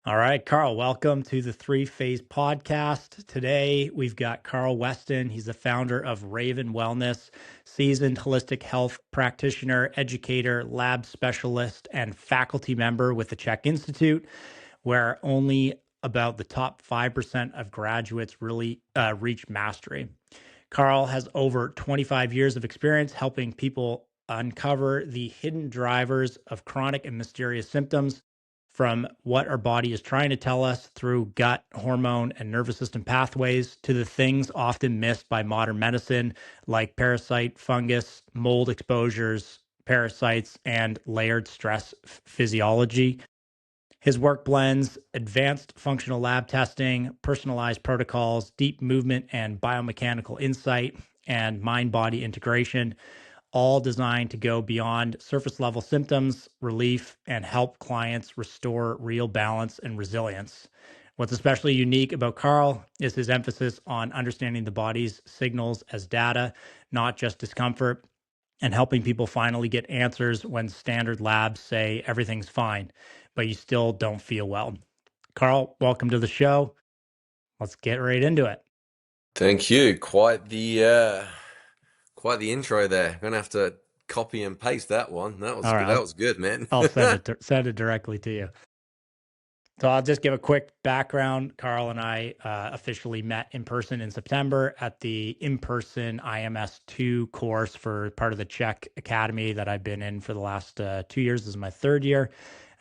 All right, Carl, welcome to the Three Phase Podcast. Today, we've got Carl Weston. He's the founder of Raven Wellness, seasoned holistic health practitioner, educator, lab specialist, and faculty member with the Czech Institute, where only about the top 5% of graduates really reach mastery. Carl has over 25 years of experience helping people uncover the hidden drivers of chronic and mysterious symptoms, from what our body is trying to tell us through gut, hormone, and nervous system pathways to the things often missed by modern medicine, like parasite, fungus, mold exposures, parasites, and layered stress physiology. His work blends advanced functional lab testing, personalized protocols, deep movement and biomechanical insight, and mind body integration, all designed to go beyond surface level symptoms relief and help clients restore real balance and resilience. What's especially unique about Carl is his emphasis on understanding the body's signals as data, not just discomfort, and helping people finally get answers when standard labs say everything's fine, but you still don't feel well. Carl, welcome to the show. Let's get right into it. Thank you. Quite the intro there. I'm gonna have to copy and paste that one. That was All good. right, That was good, man. I'll send it directly to you. So I'll just give a quick background. Carl and I officially met in person in September at the in-person IMS2 course for part of the Czech Academy that I've been in for the last 2 years. This is my third year,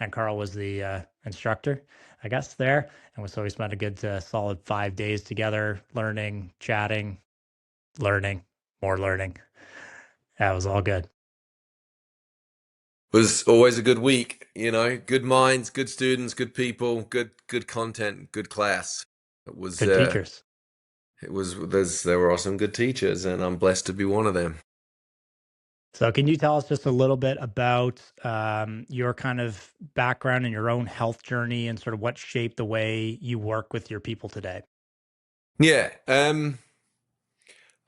and Carl was the instructor, I guess, there. And so we spent a good solid 5 days together, learning, chatting, learning, more learning. That was all good. Was always a good week, good minds, good students, good people, good content, good class. It was Good teachers. there were some good teachers, and I'm blessed to be one of them. So, can you tell us just a little bit about your kind of background and your own health journey and sort of what shaped the way you work with your people today? Yeah.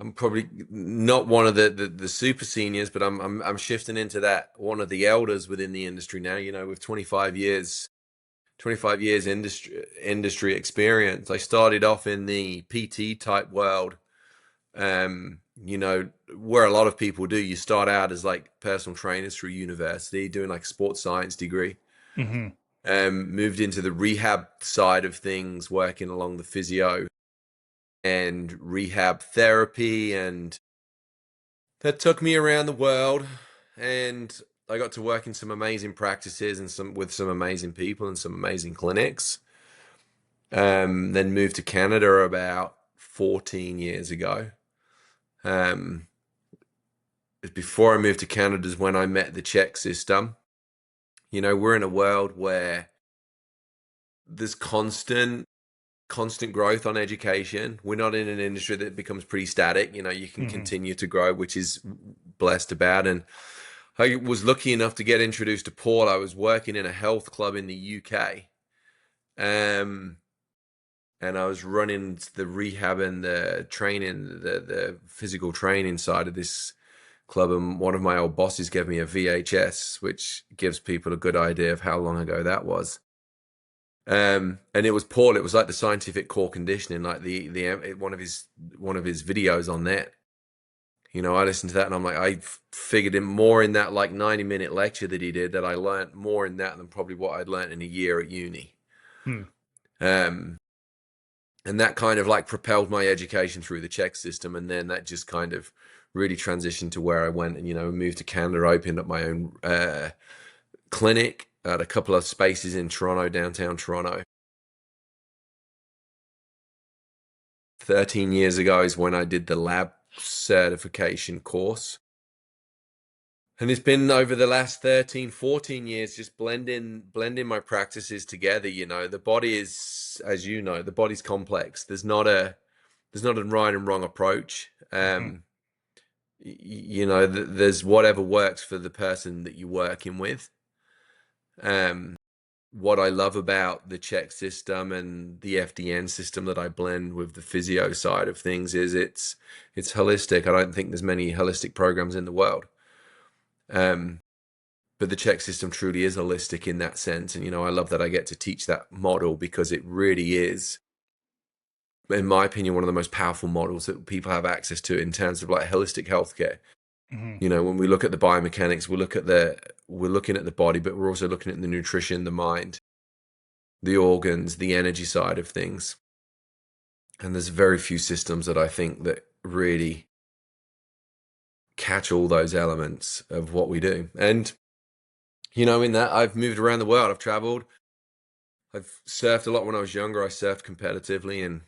I'm probably not one of the super seniors, but I'm shifting into that, one of the elders within the industry now, with 25 years industry experience. I started off in the PT type world, where a lot of people do. You start out as like personal trainers through university, doing like a sports science degree. Mm-hmm. Moved into the rehab side of things, working along the physio and rehab therapy, and that took me around the world, and I got to work in some amazing practices and with some amazing people and some amazing clinics. Then moved to Canada about 14 years ago. Before I moved to Canada is when I met the Czech system. We're in a world where there's constant growth on education. We're not in an industry that becomes pretty static. You can Mm-hmm. continue to grow, which is blessed about. And I was lucky enough to get introduced to Paul. I was working in a health club in the UK. And I was running the rehab and the training, the physical training side of this club. And one of my old bosses gave me a VHS, which gives people a good idea of how long ago that was. And it was Paul. It was like the scientific core conditioning, like one of his videos on that. I listened to that and I'm like, I figured in more in that like 90-minute lecture that he did, that I learned more in that than probably what I'd learned in a year at uni. And that kind of like propelled my education through the Czech system. And then that just kind of really transitioned to where I went and, moved to Canada, opened up my own clinic at a couple of spaces in Toronto, downtown Toronto. 13 years ago is when I did the lab certification course. And it's been over the last 13, 14 years, just blending my practices together. The body is, as you know, the body's complex. There's not a right and wrong approach. There's whatever works for the person that you're working with. What I love about the Czech system and the FDN system that I blend with the physio side of things is it's holistic. I don't think there's many holistic programs in the world. but the Czech system truly is holistic in that sense. And, I love that I get to teach that model because it really is, in my opinion, one of the most powerful models that people have access to in terms of like holistic healthcare. Hmm. When we look at the biomechanics, we're looking at the body, but we're also looking at the nutrition, the mind, the organs, the energy side of things. And there's very few systems that I think that really catch all those elements of what we do. And, in that I've moved around the world, I've traveled, I've surfed a lot when I was younger. I surfed competitively and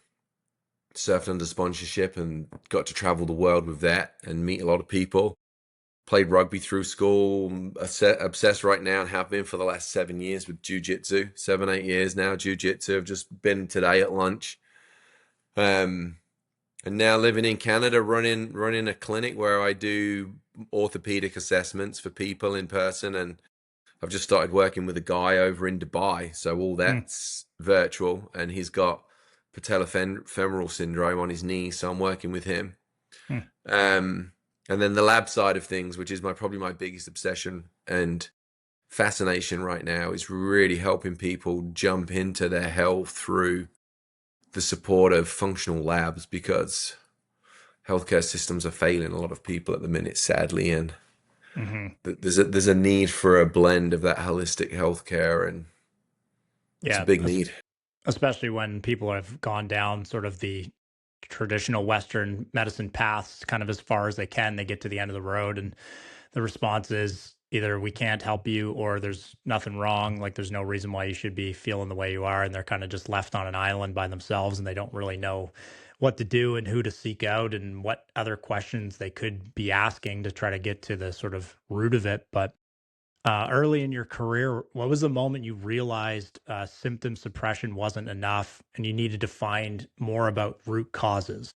surfed under sponsorship and got to travel the world with that and meet a lot of people. Played rugby through school, obsessed right now and have been for the last 7 years with jiu-jitsu, 7, 8 years now. Jiu-jitsu, I've just been today at lunch. And now living in Canada, running a clinic where I do orthopedic assessments for people in person. And I've just started working with a guy over in Dubai. So all Hmm. that's virtual, and he's got patellofemoral syndrome on his knee. So I'm working with him. Hmm. And then the lab side of things, which is probably my biggest obsession and fascination right now, is really helping people jump into their health through the support of functional labs, because healthcare systems are failing a lot of people at the minute, sadly, and Hmm. there's a need for a blend of that holistic healthcare, and it's a Yeah, big need. especially when people have gone down sort of the traditional Western medicine paths kind of as far as they can. They get to the end of the road, and the response is either we can't help you or there's nothing wrong. Like there's no reason why you should be feeling the way you are. And they're kind of just left on an island by themselves and they don't really know what to do and who to seek out and what other questions they could be asking to try to get to the sort of root of it. But early in your career, what was the moment you realized symptom suppression wasn't enough and you needed to find more about root causes?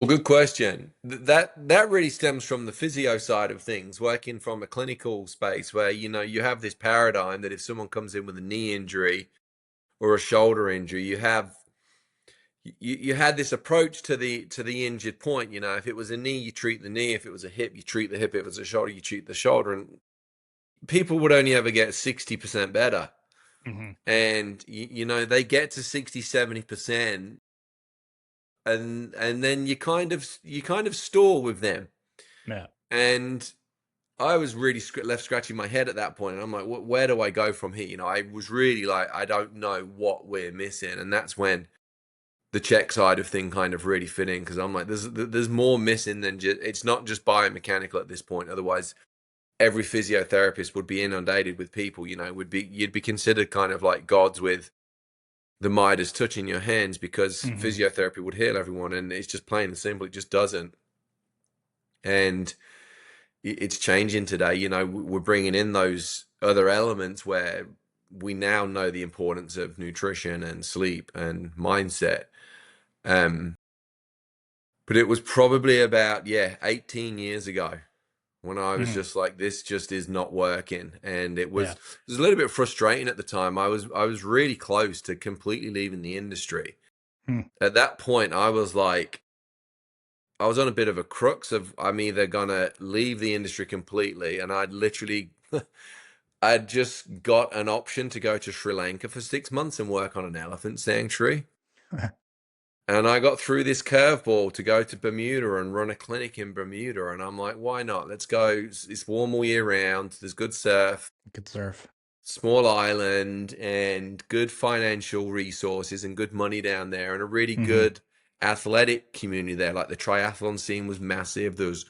Well, good question. That really stems from the physio side of things, working from a clinical space where you have this paradigm that if someone comes in with a knee injury or a shoulder injury, you had this approach to the injured point. If it was a knee, you treat the knee. If it was a hip, you treat the hip. If it was a shoulder, you treat the shoulder. And people would only ever get 60% better. Hmm. And they get to 60, 70%, and then you kind of stall with them. Yeah. And I was really left scratching my head at that point, and I'm like, where do I go from here? I was really like, I don't know what we're missing, and that's when the Czech side of thing kind of really fit in, because I'm like, there's more missing than just, it's not just biomechanical at this point. Otherwise, every physiotherapist would be inundated with people. You'd be considered kind of like gods with the Midas touching your hands, because Hmm. physiotherapy would heal everyone, and it's just plain and simple, it just doesn't. And it's changing today. We're bringing in those other elements where we now know the importance of nutrition and sleep and mindset. Um, but it was probably about 18 years ago when I was Hmm. just like, this just is not working, and Yeah. it was a little bit frustrating at the time. I was really close to completely leaving the industry. Hmm. At that point, I was like, I was on a bit of a crux of, I'm either gonna leave the industry completely, and I'd literally I'd just got an option to go to Sri Lanka for 6 months and work on an elephant sanctuary. And I got through this curveball to go to Bermuda and run a clinic in Bermuda. And I'm like, why not? Let's go. It's warm all year round. There's good surf, Good surf. small island, and good financial resources and good money down there, and a really Hmm. good athletic community there. Like the triathlon scene was massive. There was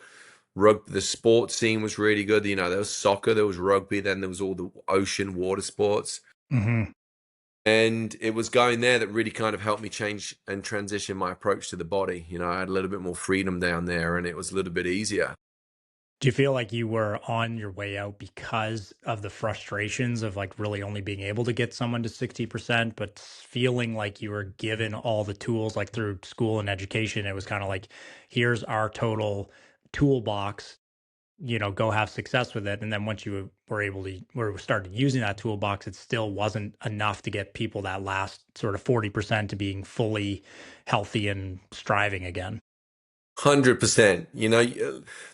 the sports scene was really good. There was soccer, there was rugby, then there was all the ocean water sports. Hmm. And it was going there that really kind of helped me change and transition my approach to the body. I had a little bit more freedom down there, and it was a little bit easier. Do you feel like you were on your way out because of the frustrations of like really only being able to get someone to 60%, but feeling like you were given all the tools like through school and education? It was kind of like, here's our total toolbox, go have success with it. And then once you were able to, or started using that toolbox, it still wasn't enough to get people that last sort of 40% to being fully healthy and striving again. 100%.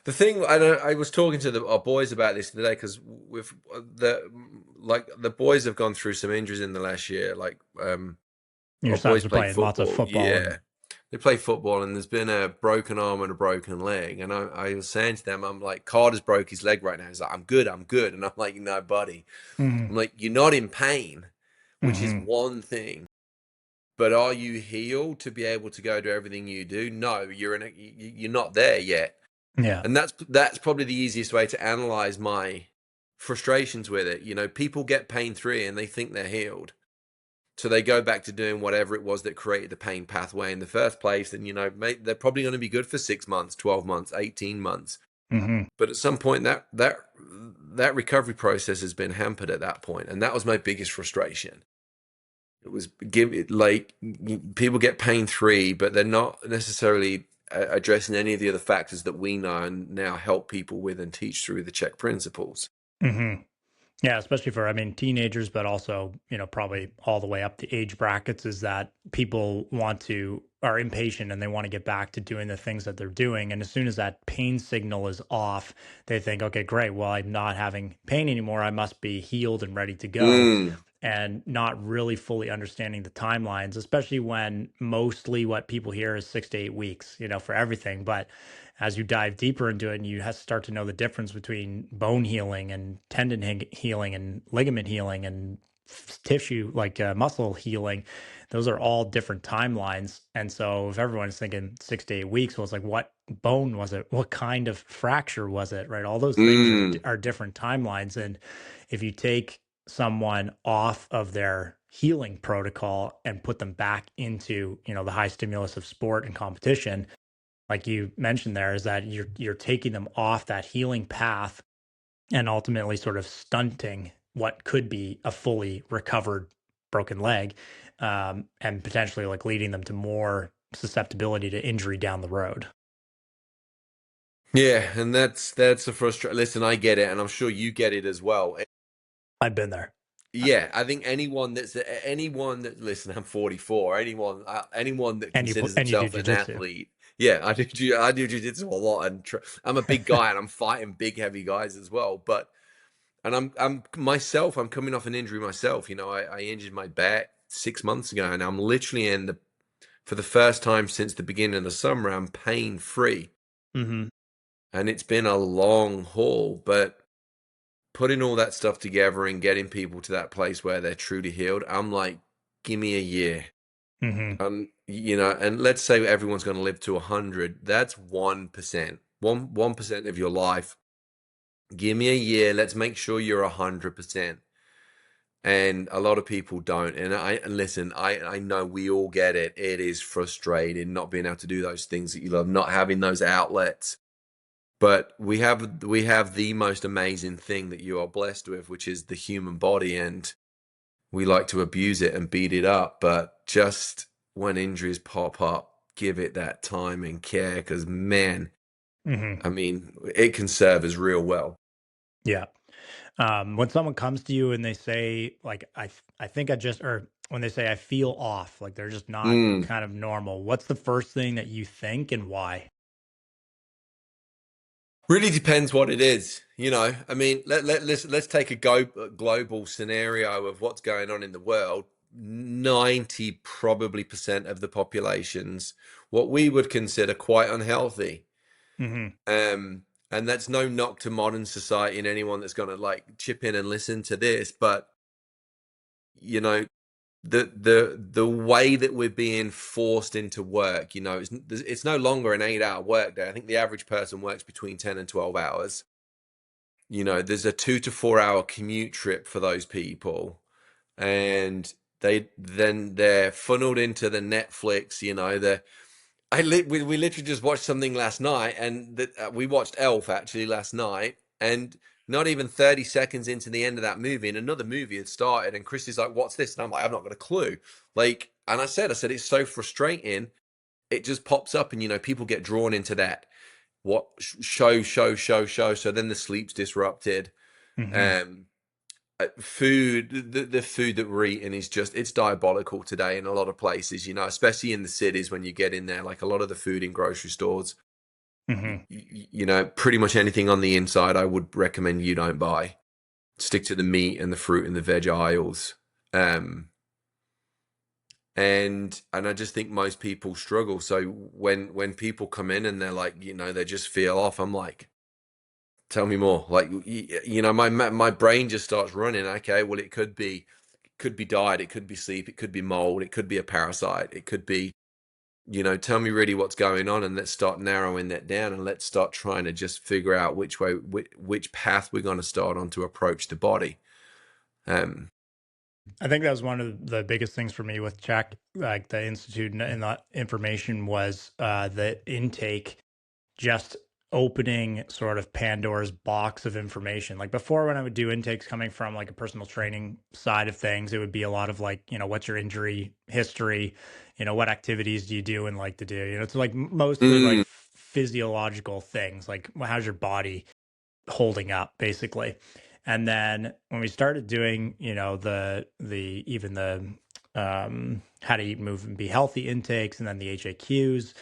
The thing I was talking to our boys about this today because with the boys have gone through some injuries in the last year. Like Your our sons boys are played playing lots of football. football and Yeah, they play football, and there's been a broken arm and a broken leg. And I was saying to them, I'm like, Carter's broke his leg right now. He's like, I'm good, I'm good. And I'm like, no, buddy. hmm I'm like, you're not in pain, which is hmm one thing. But are you healed to be able to go do everything you do? No, you're not there yet. yeah. And that's probably the easiest way to analyze my frustrations with it. People get pain free and they think they're healed. So they go back to doing whatever it was that created the pain pathway in the first place. And, they're probably going to be good for 6 months, 12 months, 18 months. hmm But at some point that recovery process has been hampered at that point. And that was my biggest frustration. It was people get pain free, but they're not necessarily addressing any of the other factors that we know and now help people with and teach through the check principles. hmm Yeah, especially for, I mean, teenagers, but also, probably all the way up the age brackets, is that people are impatient and they want to get back to doing the things that they're doing. And as soon as that pain signal is off, they think, okay, great. Well, I'm not having pain anymore. I must be healed and ready to go. Mm. And not really fully understanding the timelines, especially when mostly what people hear is 6 to 8 weeks, for everything. But as you dive deeper into it and you have to start to know the difference between bone healing and tendon healing and ligament healing and tissue like muscle healing, those are all different timelines. And so if everyone's thinking 6 to 8 weeks, well, it's like, what bone was it? What kind of fracture was it? Right? All those things Mm. are different timelines. And if you take someone off of their healing protocol and put them back into, the high stimulus of sport and competition, like you mentioned there, is that you're taking them off that healing path and ultimately sort of stunting what could be a fully recovered broken leg, and potentially like leading them to more susceptibility to injury down the road. Yeah, and that's a frustration. Listen, I get it, and I'm sure you get it as well. I've been there. Yeah, I think anyone that listen, I'm 44. Anyone that considers And you do himself an jujitsu. athlete, yeah, I do jiu-jitsu a lot, and I'm a big guy, and I'm fighting big, heavy guys as well. But and I'm coming off an injury myself. I injured my back 6 months ago, and I'm literally for the first time since the beginning of the summer, I'm pain free, hmm and it's been a long haul, but putting all that stuff together and getting people to that place where they're truly healed, I'm like, give me a year. hmm And let's say everyone's going to live to 100. That's 1%, 1% of your life. Give me a year. Let's make sure you're 100%. And a lot of people don't. And listen, I know we all get it. It is frustrating not being able to do those things that you love, not having those outlets. But we have the most amazing thing that you are blessed with, which is the human body, and we like to abuse it and beat it up. But just when injuries pop up, give it that time and care, because man, hmm I mean, it can serve us real well. Yeah. When someone comes to you and they say, like, I think or when they say I feel off, like they're just not Mm. kind of normal, what's the first thing that you think and why? Really depends what it is. I mean, let's take a global scenario of what's going on in the world. 90 probably percent of the population's what we would consider quite unhealthy. hmm And that's no knock to modern society and anyone that's going to like chip in and listen to this, but you know, the way that we're being forced into work, it's no longer an 8-hour work day. I think the average person works between 10 and 12 hours. There's a 2 to 4 hour commute trip for those people, and they're funneled into the Netflix. We literally just watched something last night, and we watched Elf actually last night, and not even 30 seconds into the end of that movie, and another movie had started, and Chris is like, "What's this?" And I'm like, "I've not got a clue." Like, and I said, it's so frustrating. It just pops up, and people get drawn into that. What show. So then the sleep's disrupted. hmm Um, food, the food that we're eating is it's diabolical today in a lot of places, especially in the cities when you get in there, like a lot of the food in grocery stores. Hmm. Pretty much anything on the inside, I would recommend you don't buy. Stick to the meat and the fruit and the veg aisles. Um, and I just think most people struggle. So when people come in and they're like, they just feel off, I'm like, tell me more. Like, my brain just starts running. Okay, well, it could be diet, it could be sleep, it could be mold, it could be a parasite, it could be, tell me really what's going on, and let's start narrowing that down, and let's start trying to just figure out which path we're going to start on to approach the body. Um, I think that was one of the biggest things for me with Check, like the Institute and that information was the intake just opening sort of Pandora's box of information. Like before, when I would do intakes coming from like a personal training side of things, it would be a lot of like, what's your injury history? What activities do you do and like to do? It's like mostly like mm, physiological things, like how's your body holding up basically. And then when we started doing, the even the how to eat, move, and be healthy intakes, and then the HAQs,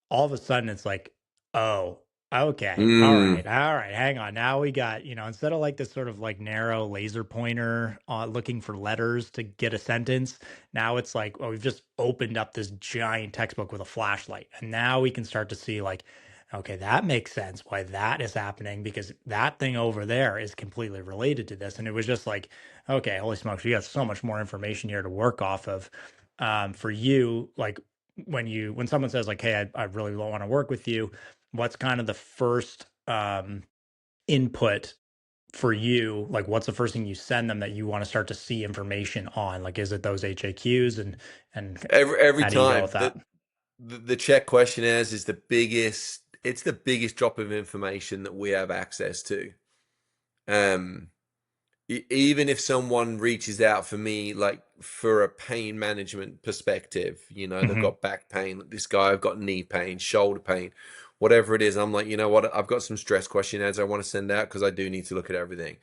all of a sudden it's like, oh, okay, mm, all right, hang on. Now we got, instead of like this sort of like narrow laser pointer looking for letters to get a sentence, now it's like, well, we've just opened up this giant textbook with a flashlight. And now we can start to see like, okay, that makes sense why that is happening because that thing over there is completely related to this. And it was just like, okay, holy smokes, we got so much more information here to work off of. For you, like when someone says like, hey, I really don't want to work with you, what's kind of the first input for you? Like what's the first thing you send them that you want to start to see information on? Like is it those HAQs, and every how do you go time with that? the check questionnaires is the biggest. It's the biggest drop of information that we have access to. Um, Even if someone reaches out for me, like for a pain management perspective, they've Hmm. got back pain. This guy, I've got knee pain, shoulder pain, whatever it is. I'm like, you know what? I've got some stress questionnaires I want to send out because I do need to look at everything.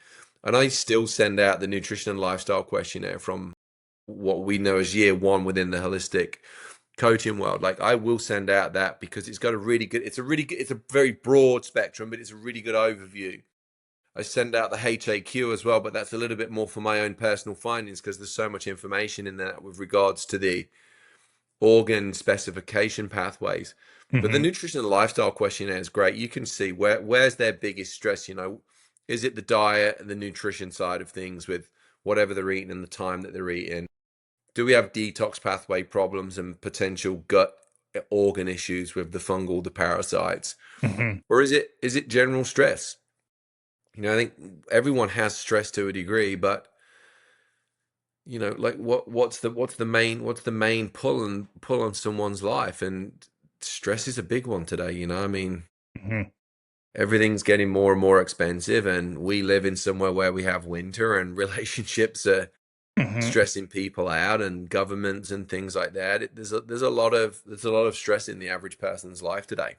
And I still send out the nutrition and lifestyle questionnaire from what we know as year one within the holistic coaching world. Like I will send out that because it's got a really good, it's a very broad spectrum, but it's a really good overview. I send out the HAQ as well, but that's a little bit more for my own personal findings because there's so much information in that with regards to the organ specification pathways. But the Hmm. nutrition and lifestyle questionnaire is great. You can see where's their biggest stress. Is it the diet and the nutrition side of things with whatever they're eating and the time that they're eating? Do we have detox pathway problems and potential gut organ issues with the fungal, the parasites, Hmm. or is it general stress? I think everyone has stress to a degree, but like what's the main pull on someone's life? And stress is a big one today. I mean, Hmm. everything's getting more and more expensive, and we live in somewhere where we have winter, and relationships are Hmm. stressing people out, and governments and things like that. There's a lot of stress in the average person's life today.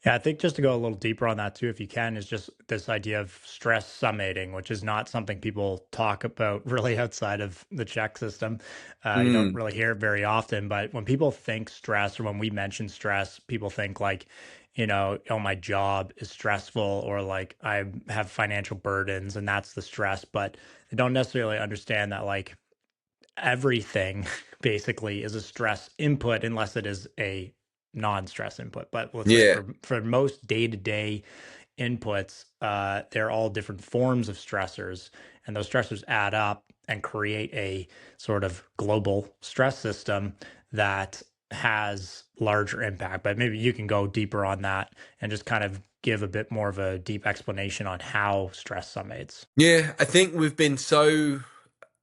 Yeah, I think just to go a little deeper on that too, if you can, is just this idea of stress summating, which is not something people talk about really outside of the check system. You don't Mm, really hear it very often, but when people think stress or when we mention stress, people think like, oh, my job is stressful or like I have financial burdens and that's the stress, but they don't necessarily understand that like everything basically is a stress input unless it is a non-stress input. But let's say yeah. for most day-to-day inputs, they're all different forms of stressors, and those stressors add up and create a sort of global stress system that has larger impact. But maybe you can go deeper on that and just kind of give a bit more of a deep explanation on how stress summates. Yeah, I think we've been so.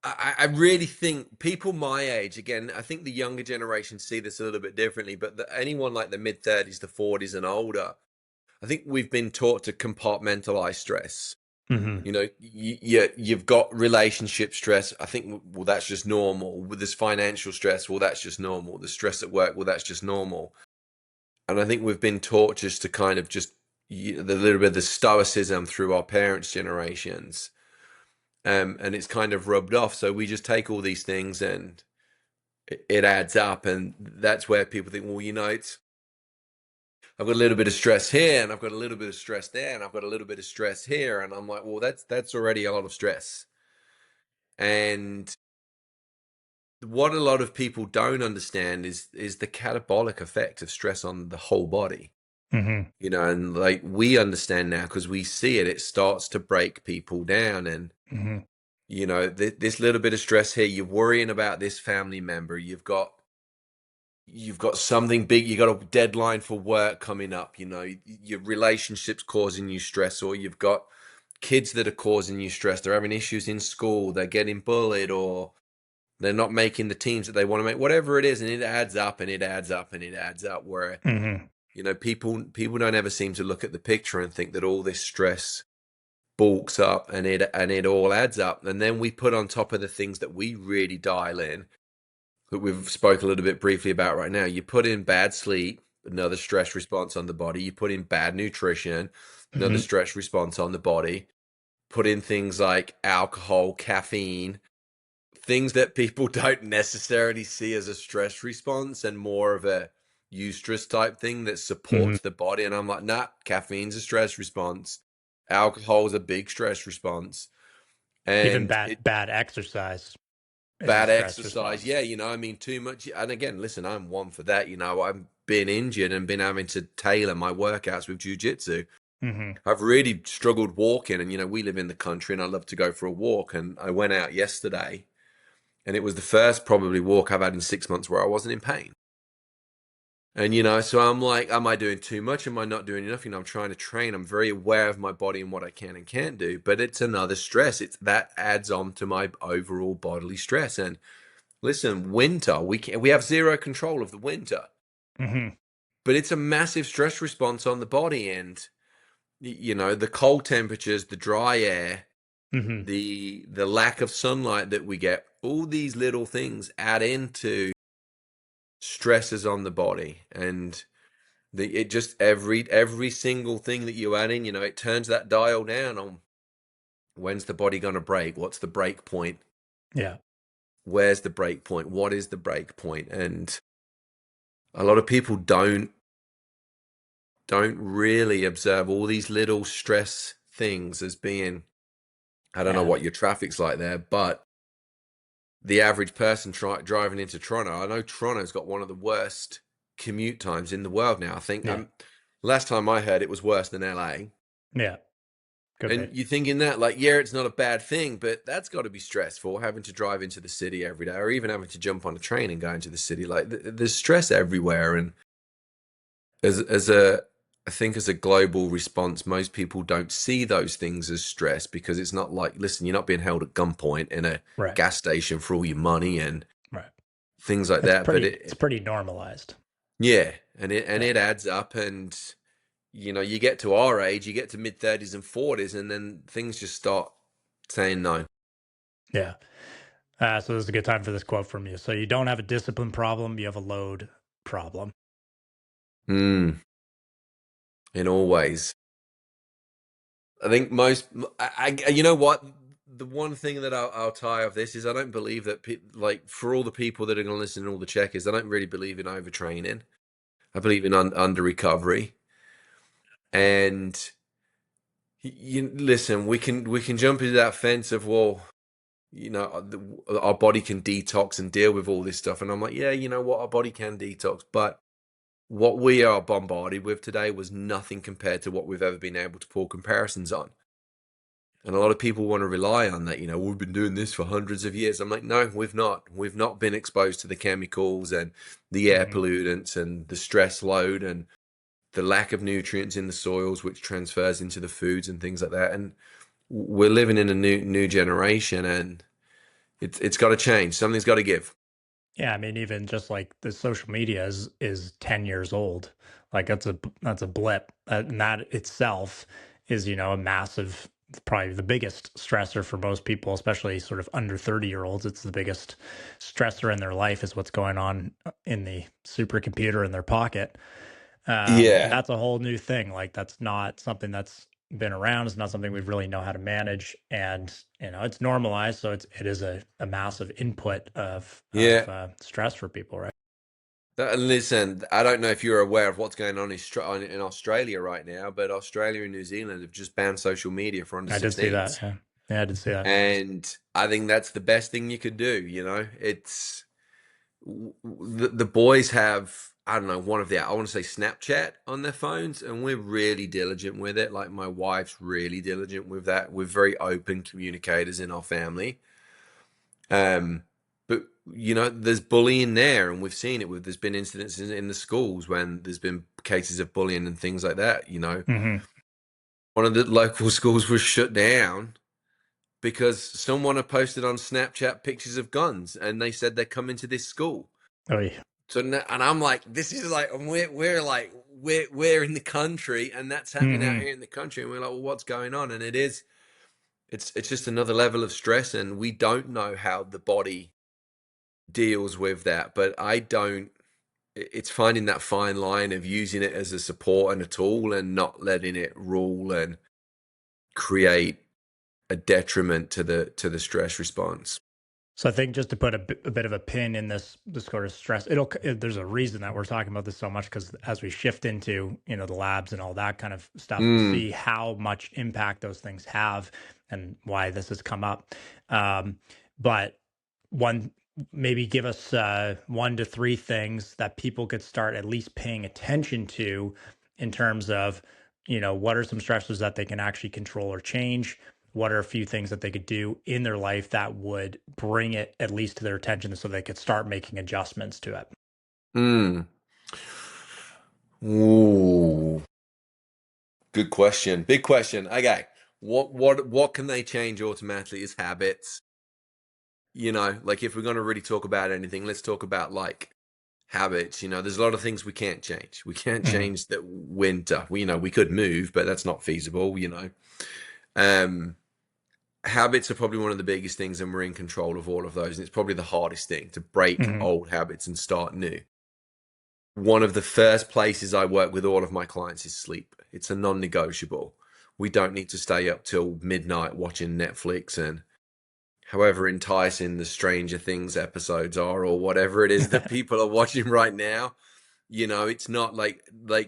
I really think people my age, again, I think the younger generation see this a little bit differently, but anyone like the mid 30s, the 40s, and older, I think we've been taught to compartmentalize stress. Hmm. You've got relationship stress. I think, well, that's just normal. With this financial stress, well, that's just normal. The stress at work, well, that's just normal. And I think we've been taught just to kind of just the little bit of the stoicism through our parents' generations, and it's kind of rubbed off. So we just take all these things and it adds up, and that's where people think, well, I've got a little bit of stress here, and I've got a little bit of stress there, and I've got a little bit of stress here, and I'm like, well, that's already a lot of stress. And what a lot of people don't understand is the catabolic effect of stress on the whole body. Mm-hmm. And like we understand now because we see it starts to break people down. And Mm-hmm. this little bit of stress here, you're worrying about this family member, you've got something big, you got a deadline for work coming up, your relationship's causing you stress, or you've got kids that are causing you stress, they're having issues in school, they're getting bullied, or they're not making the teams that they want to make, whatever it is, and it adds up and it adds up and it adds up, where Mm-hmm. people don't ever seem to look at the picture and think that all this stress bulks up and it all adds up. And then we put on top of the things that we really dial in, that we've spoke a little bit briefly about right now. You put in bad sleep, another stress response on the body. You put in bad nutrition, another Mm-hmm. stress response on the body. Put in things like alcohol, caffeine, things that people don't necessarily see as a stress response and more of a eustress type thing that Mm-hmm. supports the body. And I'm like, nah, caffeine's a stress response. Alcohol's a big stress response. Even And bad exercise is a bad stress exercise. response. Yeah, I mean, too much. And again, listen, I'm one for that. I've been injured and been having to tailor my workouts with jujitsu. Mm-hmm. I've really struggled walking. And, we live in the country and I love to go for a walk. And I went out yesterday and it was the first probably walk I've had in 6 months where I wasn't in pain. And, so I'm like, am I doing too much? Am I not doing enough? I'm trying to train. I'm very aware of my body and what I can and can't do, but it's another stress. That adds on to my overall bodily stress. And listen, winter, we have zero control of the winter, Mm-hmm. but it's a massive stress response on the body. And, the cold temperatures, the dry air, Mm-hmm. the lack of sunlight that we get, all these little things add into stresses on the body. And it just every single thing that you add in, it turns that dial down on when's the body going to break, what's the break point, Yeah. where's the break point, what is the break point. And a lot of people don't really observe all these little stress things as being, I don't know Yeah. what your traffic's like there, but the average person driving into Toronto, I know Toronto's got one of the worst commute times in the world now. I think Yeah. last time I heard it was worse than LA. Yeah. Could be. And you're thinking that, like, yeah, it's not a bad thing, but that's got to be stressful, having to drive into the city every day, or even having to jump on a train and go into the city. Like, there's stress everywhere. And I think as a global response, most people don't see those things as stress because it's not like, listen, you're not being held at gunpoint in a Right. gas station for all your money and Right. things like It's that. But pretty normalized. yeah, and Yeah. it adds up. And you get to our age, you get to mid-30s and 40s, and then things just start saying no. Yeah. So this is a good time for this quote from you. So you don't have a discipline problem, you have a load problem. Mm, in all ways. I think most, you know what? The one thing that I'll tie off this is I don't believe that, like, for all the people that are going to listen and all the checkers, I don't really believe in overtraining. I believe in under recovery. And listen, we can jump into that fence of, well, our body can detox and deal with all this stuff. And I'm like, yeah, you know what? Our body can detox, but what we are bombarded with today was nothing compared to what we've ever been able to pull comparisons on. And a lot of people want to rely on that. We've been doing this for hundreds of years. I'm like, no, we've not. We've not been exposed to the chemicals and the air Hmm. pollutants and the stress load and the lack of nutrients in the soils, which transfers into the foods and things like that. And we're living in a new generation, and it's got to change. Something's got to give. Yeah, I mean, even just like the social media is 10 years old. Like that's a blip, and that itself is a massive, probably the biggest stressor for most people, especially sort of under 30-year-olds. It's the biggest stressor in their life is what's going on in the supercomputer in their pocket. And Yeah, that's a whole new thing. Like that's not something that's been around. It's not something we really know how to manage, and it's normalized. So it is a massive input of yeah. stress for people, right? Listen, I don't know if you're aware of what's going on in Australia right now, but Australia and New Zealand have just banned social media for under I did see that. 16s. Yeah, yeah, I did see that. And I think that's the best thing you could do, you know? The boys have, I don't know, one of their, I want to say Snapchat on their phones, and we're really diligent with it. Like my wife's really diligent with that. We're very open communicators in our family. Um, but you know, there's bullying there, and we've seen it. There's been incidents in the schools when there's been cases of bullying and things like that. You know, Hmm. one of the local schools was shut down because someone had posted on Snapchat pictures of guns, and they said they're coming to this school. Oh, yeah. So, and I'm like, this is like, and we're like, we're in the country, and that's happening out Hmm. here in the country, and we're like, well, what's going on? And it's just another level of stress, and we don't know how the body deals with that. But I don't. It's finding that fine line of using it as a support and a tool, and not letting it rule and create a detriment to the stress response. So I think just to put a bit of a pin in this sort of stress, there's a reason that we're talking about this so much, because as we shift into, the labs and all that kind of stuff, we'll Mm, see how much impact those things have and why this has come up. Um, but one maybe give us 1 to 3 things that people could start at least paying attention to in terms of, what are some stressors that they can actually control or change, what are a few things that they could do in their life that would bring it at least to their attention so they could start making adjustments to it. mm. Ooh, good question. Big question. Okay. What can they change automatically is habits. You know, like if we're going to really talk about anything, let's talk about like habits. You know, there's a lot of things we can't change. We can't Hmm. change the winter. We could move, but that's not feasible, you know. Um, Habits are probably one of the biggest things, and we're in control of all of those. And it's probably the hardest thing to break Hmm. old habits and start new. One of the first places I work with all of my clients is sleep. It's a non-negotiable. We don't need to stay up till midnight watching Netflix and however enticing the Stranger Things episodes are, or whatever it is that people are watching right now. You know, it's not like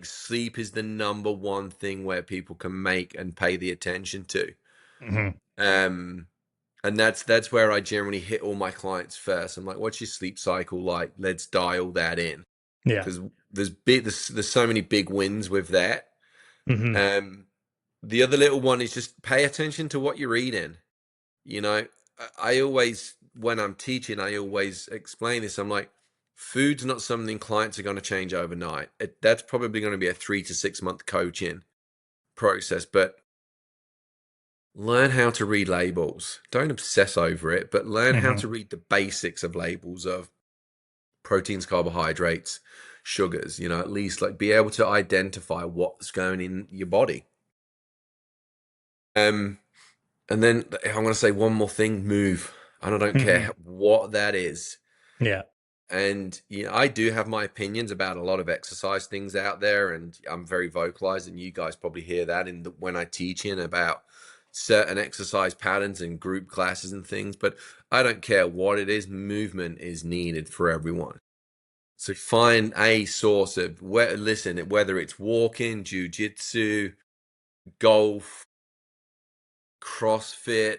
sleep is the number one thing where people can make and pay the attention to. Hmm. Um, and that's where I generally hit all my clients first. I'm like, what's your sleep cycle like? Let's dial that in, Yeah. because there's so many big wins with that. Hmm. Um, the other little one is just pay attention to what you're eating. You know, I always, when I'm teaching, I always explain this. I'm like, food's not something clients are going to change overnight. That's probably going to be a 3 to 6 month coaching process, but learn how to read labels. Don't obsess over it, but learn how Hmm. to read the basics of labels of proteins, carbohydrates, sugars, you know, at least like be able to identify what's going in your body. Um, and then I'm going to say one more thing, move. And I don't Hmm. care what that is. Yeah. And I do have my opinions about a lot of exercise things out there, and I'm very vocalized, and you guys probably hear that when I teach in about certain exercise patterns and group classes and things. But I don't care what it is, movement is needed for everyone. So find a source of listen, whether it's walking, jujitsu, golf, CrossFit,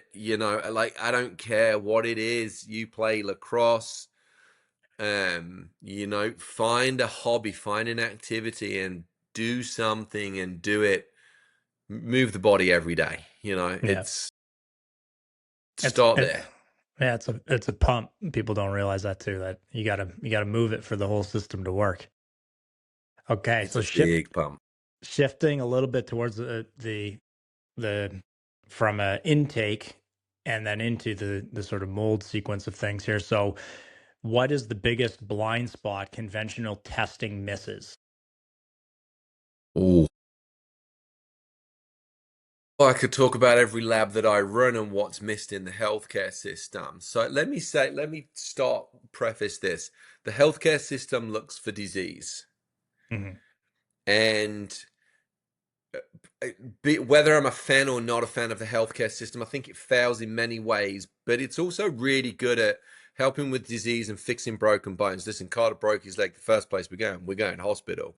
like I don't care what it is. You play lacrosse, find a hobby, find an activity and do something and do it. Move the body every day. Yeah. It's It's start it, there. yeah, it's a pump. People don't realize that too, that you gotta move it for the whole system to work. Okay, It's so a big pump. shifting a little bit towards the from intake and then into the sort of mold sequence of things here. So, what is the biggest blind spot conventional testing misses? Oh, I could talk about every lab that I run and what's missed in the healthcare system. So let me start preface this. The healthcare system looks for disease. Hmm. And whether I'm a fan or not a fan of the healthcare system, I think it fails in many ways, but it's also really good at helping with disease and fixing broken bones. Listen, Carter broke his leg the first place we're going hospital.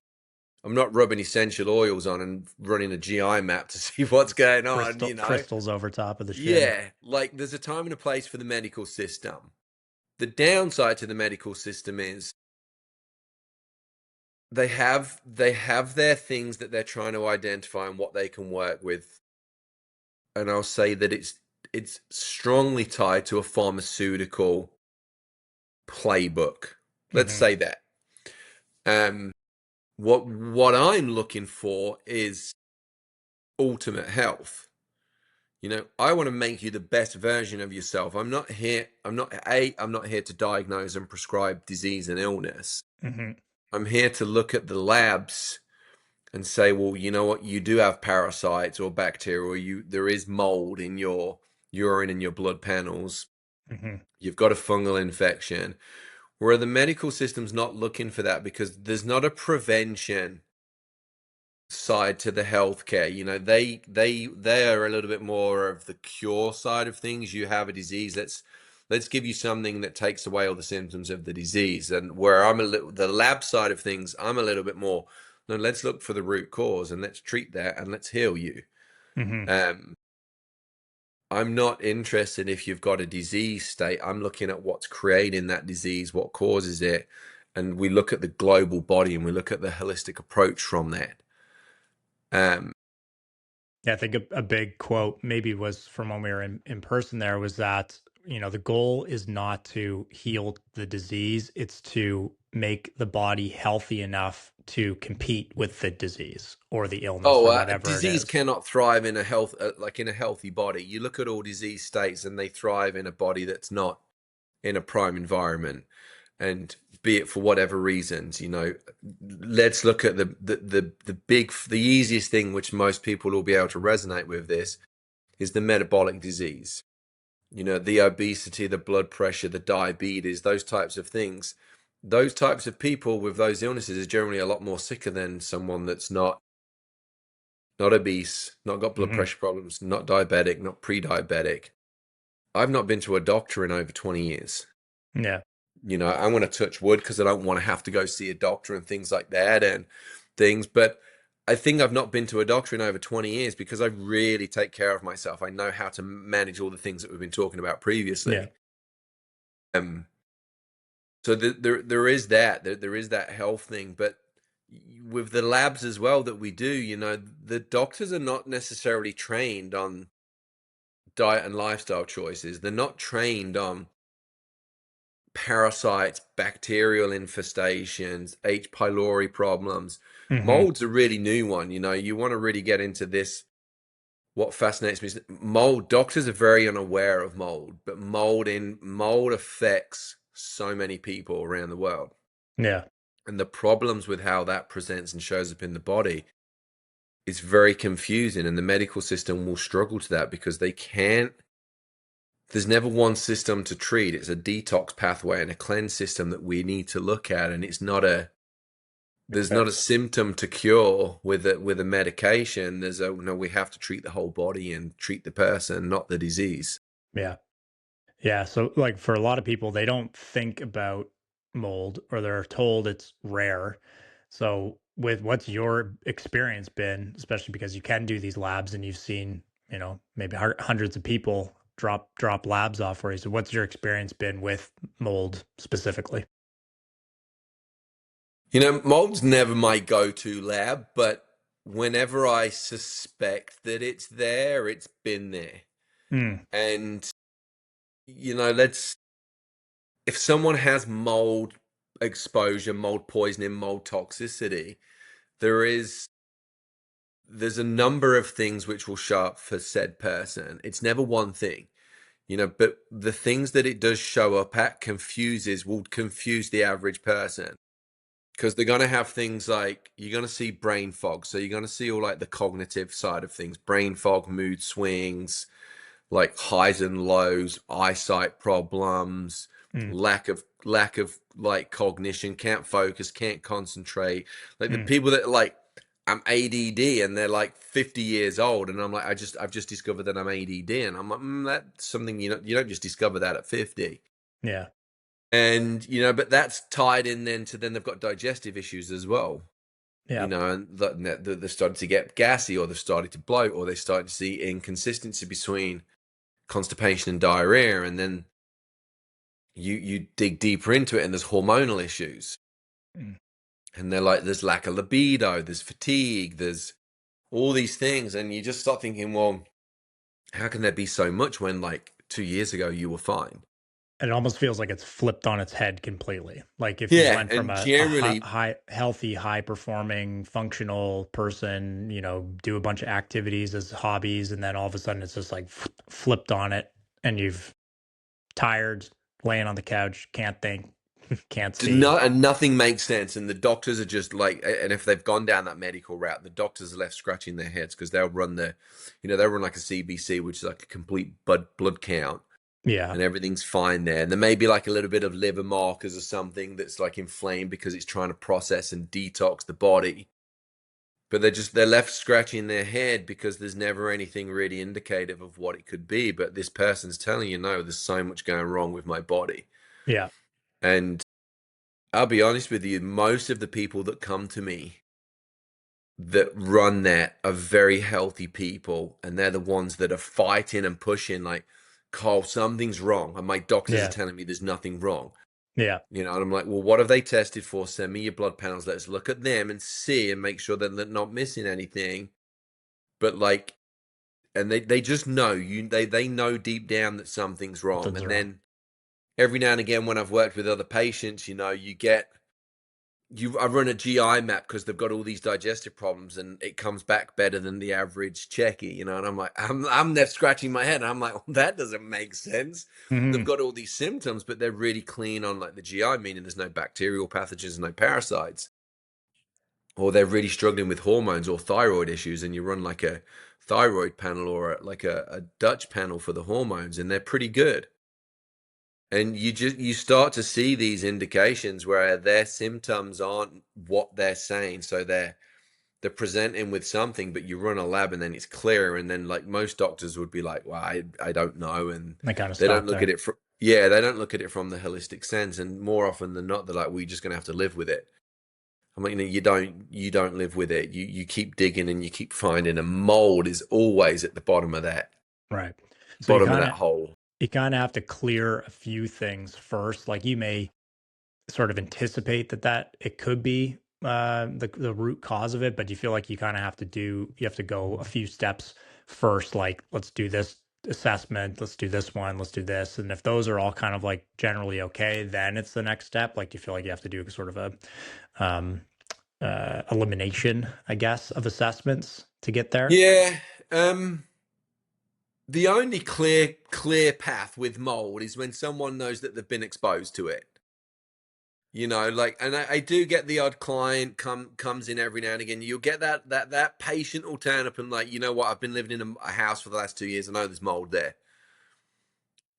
I'm not rubbing essential oils on and running a GI map to see what's going on, Crystals over top of the shin. Yeah, like there's a time and a place for the medical system. The downside to the medical system is they have their things that they're trying to identify and what they can work with. And I'll say that it's strongly tied to a pharmaceutical playbook. Let's say that. What I'm looking for is ultimate health. I want to make you the best version of yourself. I'm not here to diagnose and prescribe disease and illness. I'm here to look at the labs and say, well, you know what, you do have parasites or bacteria, or there is mold in your urine and your blood panels. You've got a fungal infection. Where the medical system's not looking for that, because there's not a prevention side to the healthcare. They are a little bit more of the cure side of things. You have a disease, let's give you something that takes away all the symptoms of the disease. And where the lab side of things, I'm a little bit more, no, let's look for the root cause and let's treat that and let's heal you. I'm not interested if you've got a disease state. I'm looking at what's creating that disease, what causes it, and we look at the global body and we look at the holistic approach from that. Yeah, I think a big quote maybe was from when we were in person there was that, the goal is not to heal the disease, it's to make the body healthy enough to compete with the disease or the illness or whatever it Disease is. cannot thrive in a healthy body. You look at all disease states and they thrive in a body that's not in a prime environment, and be it for whatever reasons. Let's look at the easiest thing, which most people will be able to resonate with. This is the metabolic disease. The obesity, the blood pressure, the diabetes, those types of things. Those types of people with those illnesses is generally a lot more sicker than someone that's not obese, not got blood pressure problems, not diabetic, not pre-diabetic. I've not been to a doctor in over 20 years. Yeah. I'm going to touch wood because I don't want to have to go see a doctor and things like that and things. But I think I've not been to a doctor in over 20 years because I really take care of myself. I know how to manage all the things that we've been talking about previously. Yeah. So there is that. There is that health thing. But with the labs as well that we do, the doctors are not necessarily trained on diet and lifestyle choices. They're not trained on parasites, bacterial infestations, H. pylori problems. Mould's a really new one. You want to really get into this. What fascinates me is mold. Doctors are very unaware of mold, but mold affects so many people around the world. Yeah. And the problems with how that presents and shows up in the body is very confusing, and the medical system will struggle to that because they can't. There's never one system to treat. It's a detox pathway and a cleanse system that we need to look at, and there's not a symptom to cure with a medication. We have to treat the whole body and treat the person, not the disease. Yeah. Yeah. So, like, for a lot of people, they don't think about mold or they're told it's rare. So, with what's your experience been, especially because you can do these labs and you've seen, maybe hundreds of people drop labs off for you. So, what's your experience been with mold specifically? Mould's never my go-to lab, but whenever I suspect that it's there, it's been there. And if someone has mold exposure, mold poisoning, mold toxicity, there's a number of things which will show up for said person. It's never one thing, but the things that it does show up at will confuse the average person, because they're going to have things like, you're going to see brain fog. So you're going to see all like the cognitive side of things, brain fog, mood swings, like highs and lows, eyesight problems, lack of like cognition, can't focus, can't concentrate. Like the people that like, I'm ADD and they're like 50 years old, and I'm like, I've just discovered that I'm ADD, and I'm like, that's something you don't just discover that at 50. Yeah. And, but that's tied in then to then they've got digestive issues as well, Yeah. and they're starting to get gassy, or they've started to bloat, or they're starting to see inconsistency between constipation and diarrhea. And then you dig deeper into it and there's hormonal issues. Mm. And they're like, there's lack of libido, there's fatigue, there's all these things. And you just start thinking, well, how can there be so much when like 2 years ago you were fine? And it almost feels like it's flipped on its head completely. Like if you Yeah. went from And a generally, high, healthy, high performing, functional person, do a bunch of activities as hobbies, and then all of a sudden it's just like flipped on it, and you've tired, laying on the couch, can't think, can't see. nothing makes sense. And the doctors are just like, and if they've gone down that medical route, the doctors are left scratching their heads because they'll run they'll run like a CBC, which is like a complete blood count, Yeah, and everything's fine there. And there may be like a little bit of liver markers or something that's like inflamed because it's trying to process and detox the body. But they're left scratching their head because there's never anything really indicative of what it could be. But this person's telling you, no, there's so much going wrong with my body. yeah, And I'll be honest with you, most of the people that come to me that run that are very healthy people, and they're the ones that are fighting and pushing like, Carl, something's wrong. And my doctors are yeah, telling me there's nothing wrong. yeah. And I'm like, well, what have they tested for? Send me your blood panels. Let's look at them and see and make sure that they're not missing anything. But like, and they just know they know deep down that something's wrong. Something's And wrong. then every now and again, when I've worked with other patients, I run a GI map because they've got all these digestive problems, and it comes back better than the average Checky, and I'm like, I'm there scratching my head. And I'm like, well, that doesn't make sense. They've Hmm. got all these symptoms, but they're really clean on like the GI, meaning there's no bacterial pathogens, no parasites, or they're really struggling with hormones or thyroid issues, and you run like a thyroid panel or like a Dutch panel for the hormones, and they're pretty good. And you start to see these indications where their symptoms aren't what they're saying. So they're presenting with something, but you run a lab and then it's clear. And then like most doctors would be like, well, I don't know. And I kind of they don't stopped look at there. it from, yeah, they don't look at it from the holistic sense. And more often than not, they're like, we're just going to have to live with it. I'm like, you don't live with it. You keep digging and you keep finding, and mold is always at the Right. So bottom of that hole. you kind of have to clear a few things first. Like you may sort of anticipate that it could be the root cause of it, but you feel like you have to go a few steps first. Like let's do this assessment, let's do this one, let's do this, and if those are all kind of like generally okay, then it's the next step. Like you feel like you have to do sort of a um, elimination, I guess, of assessments to get there. Yeah. The only clear path with mold is when someone knows that they've been exposed to it. Like, and I do get the odd client comes in every now and again. You'll get that patient will turn up and like, you know what, I've been living in a house for the last 2 years. I know there's mold there.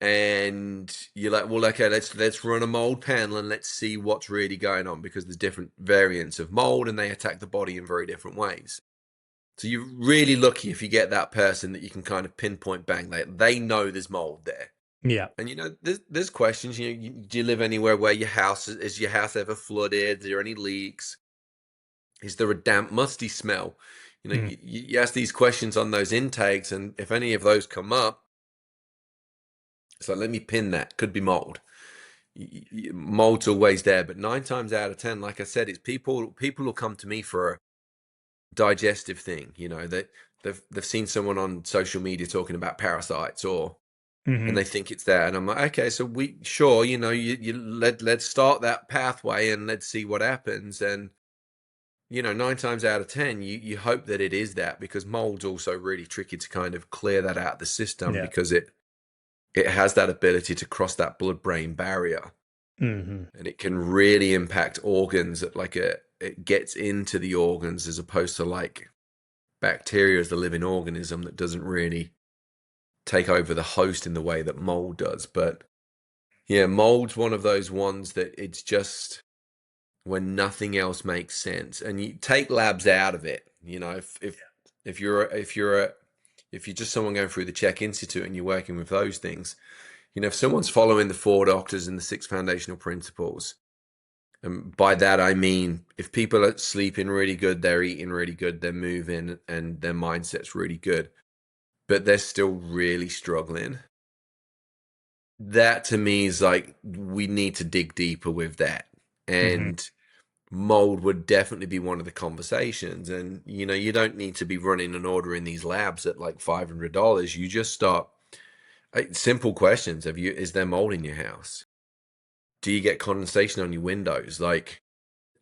And you're like, well, okay, let's run a mold panel and let's see what's really going on, because there's different variants of mold and they attack the body in very different ways. So you're really lucky if you get that person that you can kind of pinpoint, bang, they know there's mold there. Yeah. And there's questions. Do you live anywhere where is your house ever flooded? Is there any leaks? Is there a damp, musty smell? Mm. You ask these questions on those intakes, and if any of those come up, so let me pin that. Could be mold. Mold's always there, but 9 times out of 10, like I said, it's people will come to me for a digestive thing. That they've seen someone on social media talking about parasites, and Hmm. they think it's that, and I'm like, okay, so sure, let's start that pathway and let's see what happens. And 9 times out of 10, you hope that it is that, because mold's also really tricky to kind of clear that out of the system, Yeah. because it has that ability to cross that blood-brain barrier, Hmm. and it can really impact organs that it gets into the organs, as opposed to like bacteria as the living organism that doesn't really take over the host in the way that mold does. But yeah, mold's one of those ones that it's just when nothing else makes sense, and you take labs out of it. If you're just someone going through the Czech Institute and you're working with those things, If someone's following the four doctors and the six foundational principles, and by that I mean if people are sleeping really good, they're eating really good, they're moving, and their mindset's really good, but they're still really struggling. That to me is like, we need to dig deeper with that. Hmm. And mold would definitely be one of the conversations. And you don't need to be running and ordering these labs at like $500. You just start simple questions. Is there mold in your house? Do you get condensation on your windows? Like,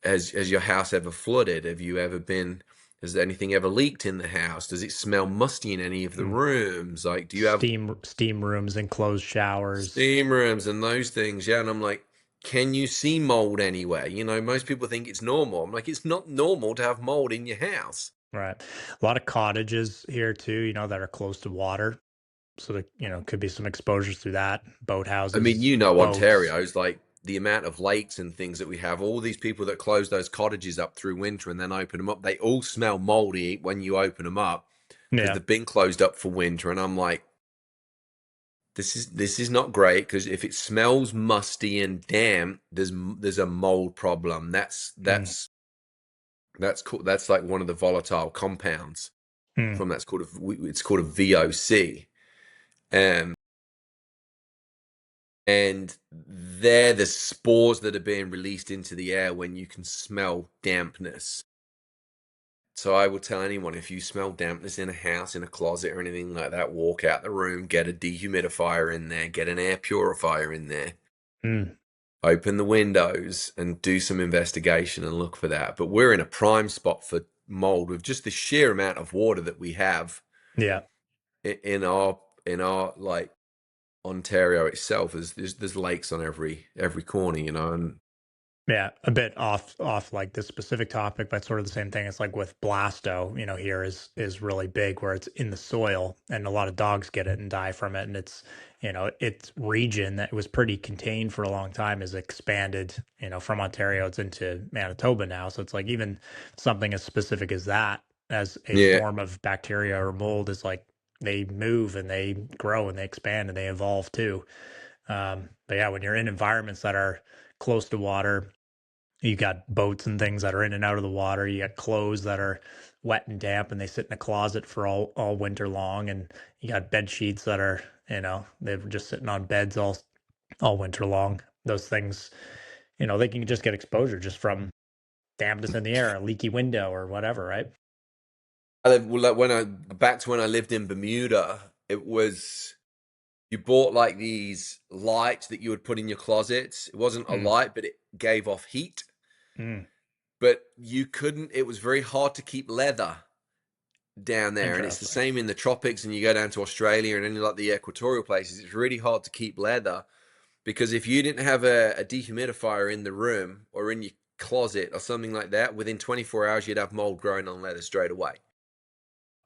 has your house ever flooded? Has anything ever leaked in the house? Does it smell musty in any of the rooms? Like, do you have Steam rooms and closed showers. steam rooms and those things? Yeah. And I'm like, can you see mold anywhere? Most people think it's normal. I'm like, it's not normal to have mold in your house. Right. A lot of cottages here too, that are close to water. So that, could be some exposures through that. I mean, Boathouses, boats. Ontario's like the amount of lakes and things that we have, all these people that close those cottages up through winter and then open them up, they all smell moldy when you open them up because Yeah. they've been closed up for winter. And I'm like, this is not great, because if it smells musty and damp, there's a mold problem. Mm. That's cool. That's like one of the volatile compounds Mm. from it's called a VOC. Um, and they're the spores that are being released into the air when you can smell dampness. So I will tell anyone, if you smell dampness in a house, in a closet or anything like that, walk out the room, get a dehumidifier in there, get an air purifier in there, Mm. open the windows and do some investigation and look for that. But we're in a prime spot for mold with just the sheer amount of water that we have Yeah. in our like Ontario itself. There's lakes on every corner, and Yeah, a bit off like this specific topic, but sort of the same thing. It's like with blasto, here is really big where it's in the soil and a lot of dogs get it and die from it. And its region that was pretty contained for a long time is expanded, from Ontario, it's into Manitoba now. So it's like even something as specific as that, as a yeah. form of bacteria or mold, is like they move and they grow and they expand and they evolve too. But yeah, when you're in environments that are close to water, you got boats and things that are in and out of the water. You got clothes that are wet and damp and they sit in a closet for all winter long. And you got bed sheets that are, they're just sitting on beds all winter long. Those things, they can just get exposure just from dampness in the air, a leaky window or whatever, right? Back to when I lived in Bermuda, it was, you bought like these lights that you would put in your closets. It wasn't a Mm, light, but it gave off heat. mm, But you couldn't, it was very hard to keep leather down there. And it's the interesting. same in the tropics, and you go down to Australia and any like the equatorial places, it's really hard to keep leather, because if you didn't have a dehumidifier in the room or in your closet or something like that, within 24 hours, you'd have mold growing on leather straight away.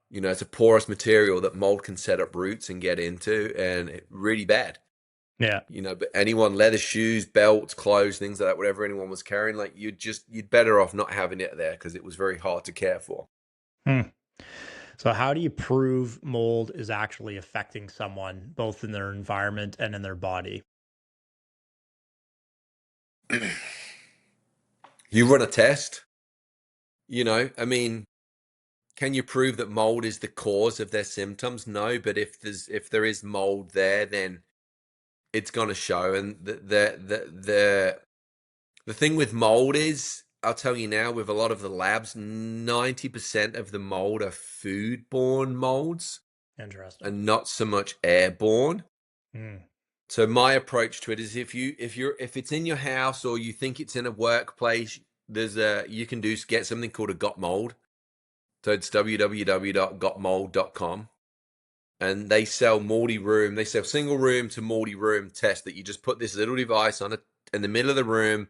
It's a porous material that mold can set up roots and get into, and it's really bad. Yeah. But leather shoes, belts, clothes, things like that, whatever anyone was carrying, like, you'd better off not having it there, because it was very hard to care for. Hmm. So how do you prove mold is actually affecting someone both in their environment and in their body? You run a test, I mean, can you prove that mold is the cause of their symptoms? No, but if there is mold there, then it's going to show. And the thing with mold is, I'll tell you now, with a lot of the labs, 90% of the mold are foodborne molds Interesting. and not so much airborne. Mm. So my approach to it is, if it's in your house or you think it's in a workplace, you can get something called a got mold. So it's www.gotmold.com. And they sell they sell single room to multi room test, that you just put this little device in the middle of the room,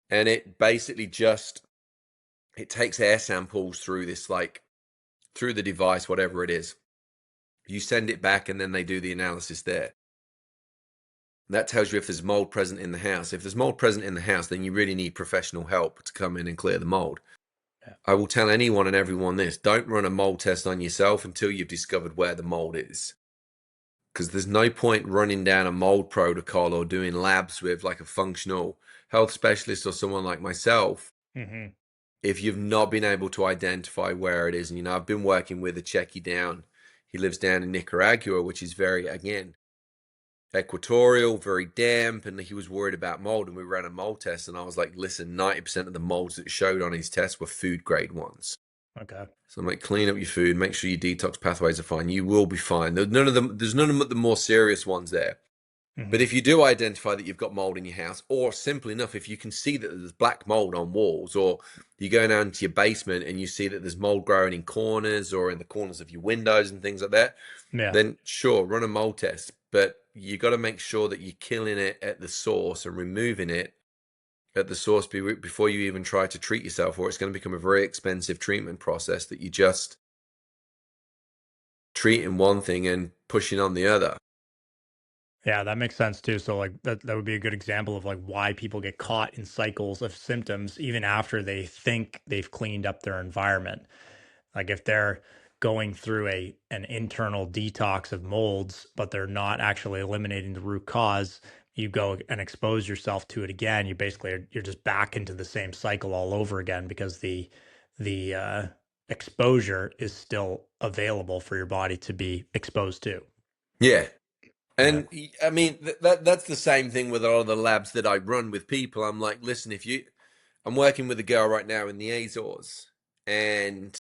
and it basically it takes air samples through through the device, whatever it is. You send it back, and then they do the analysis there. That tells you if there's mold present in the house. If there's mold present in the house, then you really need professional help to come in and clear the mold. Yeah. I will tell anyone and everyone this: don't run a mold test on yourself until you've discovered where the mold is. because there's no point running down a mold protocol or doing labs with like a functional health specialist or someone like myself Hmm. if you've not been able to identify where it is. And, I've been working with a Checky down. He lives down in Nicaragua, which is very, again, equatorial, very damp, and he was worried about mold. And we ran a mold test, and I was like, listen, 90% of the molds that showed on his test were food grade ones. Okay. So I'm like, clean up your food, make sure your detox pathways are fine. You will be fine. There's none of the more serious ones there. But Hmm. if you do identify that you've got mold in your house, or simple enough, if you can see that there's black mold on walls, or you go down into your basement and you see that there's mold growing in corners or in the corners of your windows and things like that, Yeah. then sure, run a mold test. But you got to make sure that you're killing it at the source and removing it at the source before you even try to treat yourself, or it's going to become a very expensive treatment process that you just treating one thing and pushing on the other. Yeah, that makes sense too. So like that would be a good example of like why people get caught in cycles of symptoms even after they think they've cleaned up their environment. Like if they're going through an internal detox of molds, but they're not actually eliminating the root cause, you go and expose yourself to it again, you basically you're just back into the same cycle all over again because the exposure is still available for your body to be exposed to. Yeah. Yeah. And I mean, that's the same thing with a lot of the labs that I run with people. I'm like, listen, I'm working with a girl right now in the Azores, and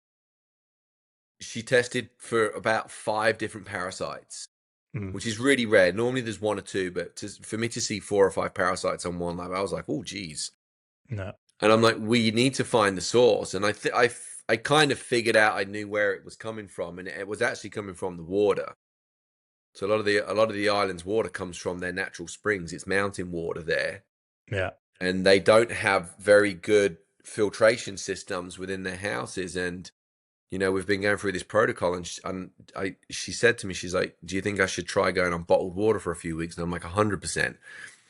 she tested for about 5 different parasites, Mm. which is really rare. Normally there's one or two, but for me to see 4 or 5 parasites on one lab, I was like, oh, geez. No. And I'm like, we need to find the source. And I kind of figured out I knew where it was coming from, and it was actually coming from the water. So a lot of the island's water comes from their natural springs. It's mountain water there, Yeah. and they don't have very good filtration systems within their houses. And we've been going through this protocol, and she said to me, she's like, "Do you think I should try going on bottled water for a few weeks?" And I'm like, 100%,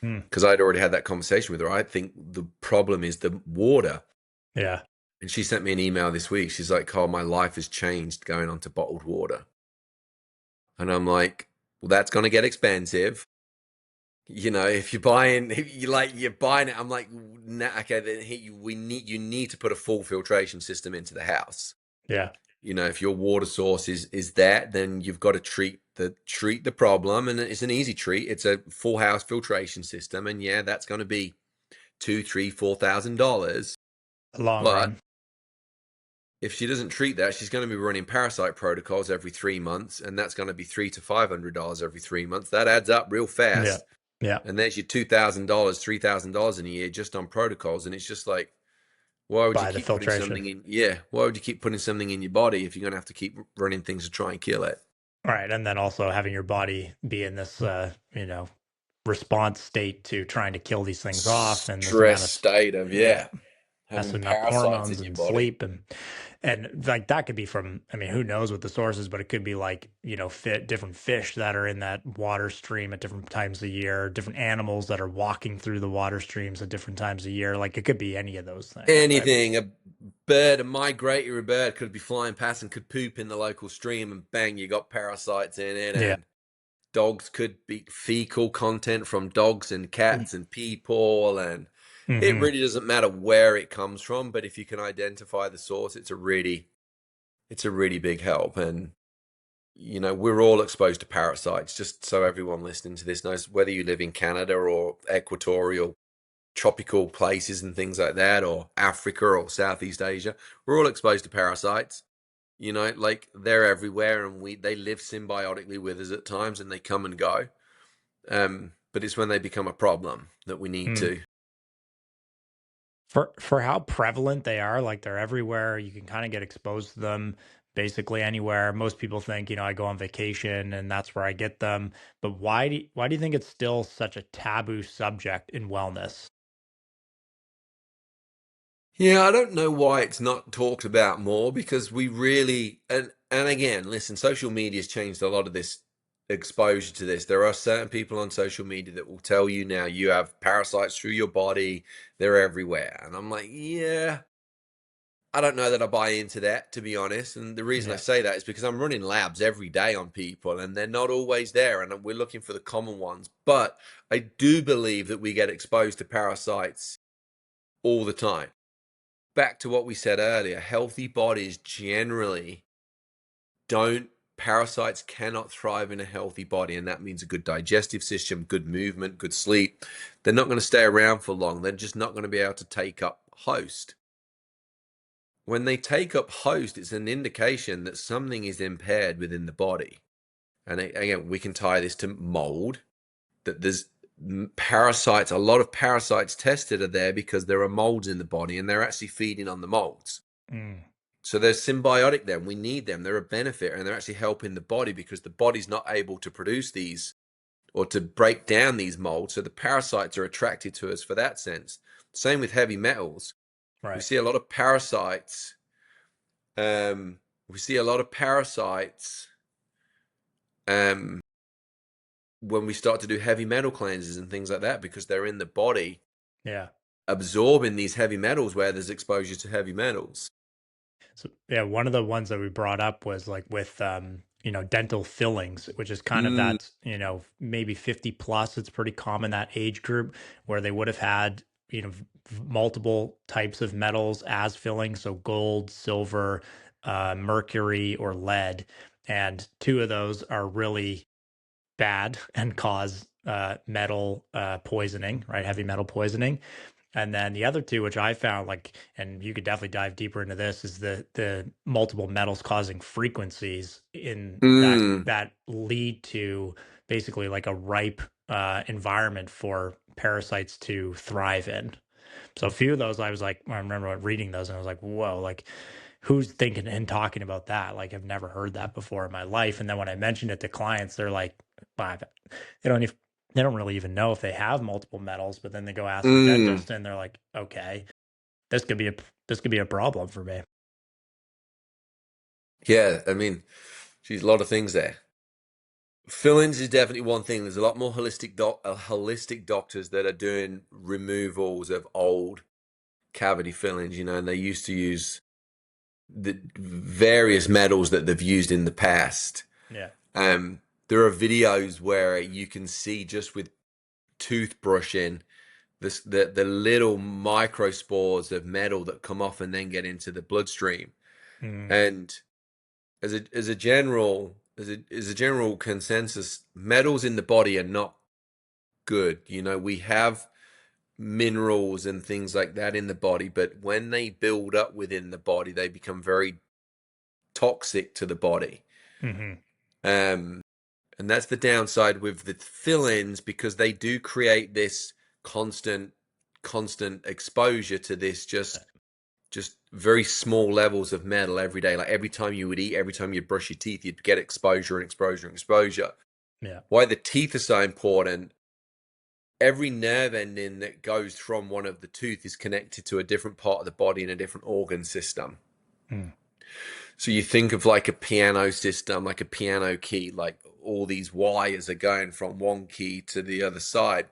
Mm. because I'd already had that conversation with her. I think the problem is the water. Yeah. And she sent me an email this week. She's like, "Carl, my life has changed going on to bottled water." And I'm like, well, that's going to get expensive. If you're buying, if you're buying it, I'm like, nah, okay, then you need to put a full filtration system into the house. Yeah. If your water source is that, then you've got to treat the problem, and it's an easy treat. It's a full house filtration system, and yeah, that's going to be $2, $3, $4,000. Long But run. if she doesn't treat that, she's going to be running parasite protocols every 3 months, and that's going to be $300 to $500 every 3 months. That adds up real Yeah. fast. Yeah. And there's your $2,000, $3,000 in a year just on protocols. And it's just like, why would you By the keep putting filtration. something in? Yeah, why would you keep putting something in your body if you're going to have to keep running things to try and kill it? Right. And then also having your body be in this response state to trying to kill these things off and this Stress amount of state of, yeah, having messing up parasites hormones in your and body. sleep and like that could be from, I mean, who knows what the source is, but it could be like, fit different fish that are in that water stream at different times of year, different animals that are walking through the water streams at different times of year. Like it could be any of those things, right? Anything, a bird, a migratory bird could be flying past and could poop in the local stream, and bang, you got parasites in it. Yeah. And dogs could be fecal content from dogs and cats and people. And it Mm-hmm. really doesn't matter where it comes from, but if you can identify the source, it's a really big help. And we're all exposed to parasites, just so everyone listening to this knows, whether you live in Canada or equatorial tropical places and things like that, or Africa or Southeast Asia, we're all exposed to parasites. Like they're everywhere, and they live symbiotically with us at times, and they come and go. But it's when they become a problem that we need Mm. to. For how prevalent they are, like they're everywhere. You can kind of get exposed to them basically anywhere. Most people think, I go on vacation and that's where I get them. But why do you think it's still such a taboo subject in wellness? Yeah, I don't know why it's not talked about more, because we really, and again, listen, social media's changed a lot of this exposure to this. There are certain people on social media that will tell you now you have parasites through your body, they're everywhere. And I'm like, yeah, I don't know that I buy into that, to be honest. And the reason I Yeah. say that is because I'm running labs every day on people and they're not always there. And we're looking for the common ones. But I do believe that we get exposed to parasites all the time. Back to what we said earlier, healthy bodies generally don't, parasites cannot thrive in a healthy body. And that means a good digestive system, good movement, good sleep. They're not going to stay around for long. They're just not going to be able to take up host. When they take up host, it's an indication that something is impaired within the body. And again, we can tie this to mold, that there's parasites, a lot of parasites tested are there because there are molds in the body and they're actually feeding on the molds. Mm. So they're symbiotic then. We need them. They're a benefit and they're actually helping the body because the body's not able to produce these or to break down these molds. So the parasites are attracted to us for that sense. Same with heavy metals. We Right. see a lot of parasites. We see a lot of parasites when we start to do heavy metal cleanses and things like that because they're in the body Yeah. absorbing these heavy metals where there's exposure to heavy metals. So yeah, one of the ones that we brought up was like with dental fillings, which is kind of Mm, that, maybe 50 plus. It's pretty common that age group where they would have had, multiple types of metals as fillings, so gold, silver, mercury, or lead. And two of those are really bad and cause metal poisoning, right? Heavy metal poisoning. And then the other two, which I found like, and you could definitely dive deeper into this, is the multiple metals causing frequencies in that mm, that lead to basically like a ripe environment for parasites to thrive in. So a few of those, I was like, I remember reading those, and I was like, whoa, like who's thinking and talking about that? Like I've never heard that before in my life. And then when I mentioned it to clients, they're like, "Wow, they don't even they don't really even know if they have multiple metals." But then they go ask their mm. dentist, and they're like, okay, this could be a this could be a problem for me. Yeah, I mean, geez, a lot of things there. Fillings is definitely one thing. There's a lot more holistic doctors that are doing removals of old cavity fillings, and they used to use the various metals that they've used in the past. Yeah. There are videos where you can see just with toothbrushing the little microspores of metal that come off and then get into the bloodstream. Mm, And as a general consensus, metals in the body are not good. We have minerals and things like that in the body, but when they build up within the body, they become very toxic to the body. hmm. Um, and that's the downside with the fill-ins because they do create this constant, constant exposure to this just very small levels of metal every day. Like every time you would eat, every time you brush your teeth, you'd get exposure and exposure and exposure. Yeah. Why the teeth are so important, every nerve ending that goes from one of the tooth is connected to a different part of the body and a different organ system. Mm, So you think of like a piano system, like a piano key, like all these wires are going from one key to the other side.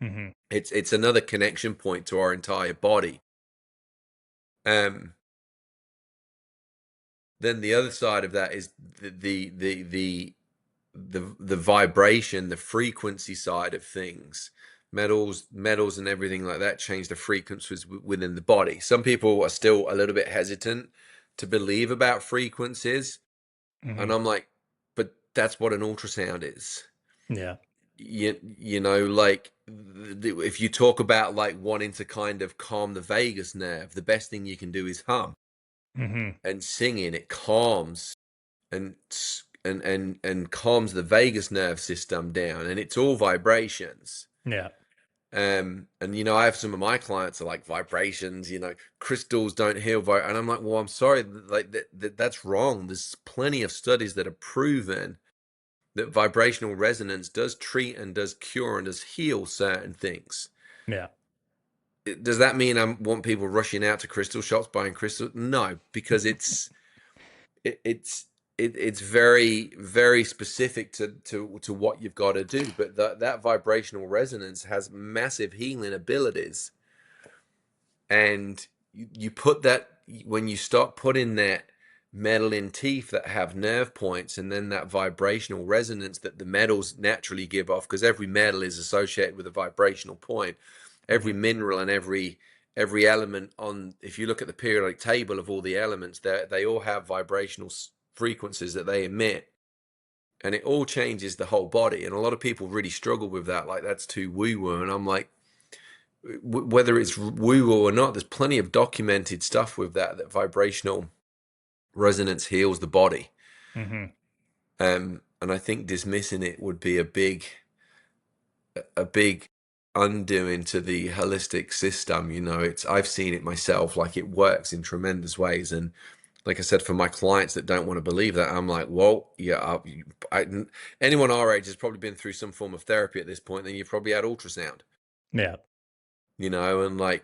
hmm. It's another connection point to our entire body. Um, then the other side of that is the vibration, the frequency side of things. Metals and everything like that change the frequencies within the body. Some people are still a little bit hesitant to believe about frequencies, and Hmm. I'm like, but that's what an ultrasound is. Yeah. Like if you talk about like wanting to kind of calm the vagus nerve, the best thing you can do is hum Hmm. and singing. It calms and and calms the vagus nerve system down, and it's all vibrations. Yeah. And I have some of my clients are like vibrations, crystals don't heal and I'm like, well, I'm sorry, like that's wrong. There's plenty of studies that have proven that vibrational resonance does treat and does cure and does heal certain things. Yeah. Does that mean I want people rushing out to crystal shops buying crystals? No, because it, it's it's very very specific to what you've got to do. But that vibrational resonance has massive healing abilities, and you put that when you start putting that metal in teeth that have nerve points, and then that vibrational resonance that the metals naturally give off, because every metal is associated with a vibrational point. Every Hmm. mineral and every element on, if you look at the periodic table of all the elements, they all have vibrational frequencies that they emit, and it all changes the whole body. And a lot of people really struggle with that, like that's too woo woo. And I'm like, whether it's woo woo or not, there's plenty of documented stuff with that vibrational resonance heals the body. Hmm. And I think dismissing it would be a big undoing to the holistic system. I've seen it myself, like it works in tremendous ways. And like I said, for my clients that don't want to believe that, I'm like, well, yeah, anyone our age has probably been through some form of therapy at this point. Then you've probably had ultrasound, Yeah. and like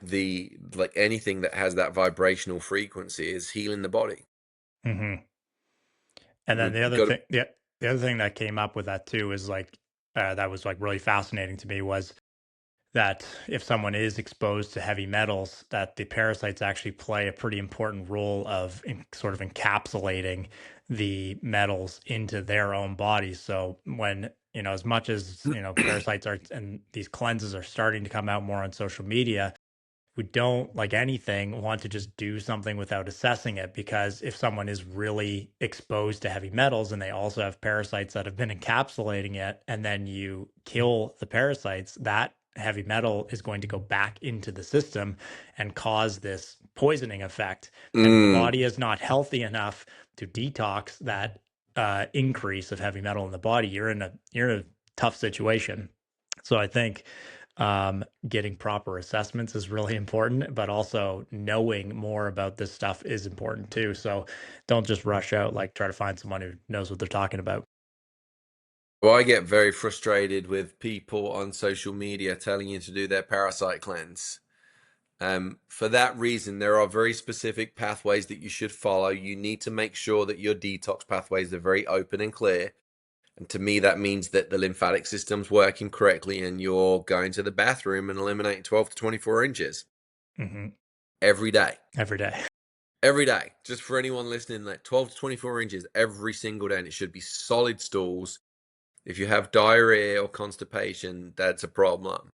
anything that has that vibrational frequency is healing the body. Hmm. And then We've the other got to. thing, the other thing that came up with that too is like that was like really fascinating to me was that if someone is exposed to heavy metals, that the parasites actually play a pretty important role of sort of encapsulating the metals into their own bodies. So when, as much as, parasites are and these cleanses are starting to come out more on social media, we don't, like anything, want to just do something without assessing it, because if someone is really exposed to heavy metals and they also have parasites that have been encapsulating it, and then you kill the parasites, that heavy metal is going to go back into the system and cause this poisoning effect. And if the Mm, body is not healthy enough to detox that increase of heavy metal in the body, you're in a tough situation. So I think getting proper assessments is really important, but also knowing more about this stuff is important too. So don't just rush out, like try to find someone who knows what they're talking about. well, I get very frustrated with people on social media telling you to do their parasite cleanse. For that reason, there are very specific pathways that you should follow. You need to make sure that your detox pathways are very open and clear. And to me, that means that the lymphatic system's working correctly and you're going to the bathroom and eliminating 12 to 24 inches Hmm. every day. Every day. Every day. Just for anyone listening, like 12 to 24 inches every single day. And it should be solid stools. If you have diarrhea or constipation, that's a problem.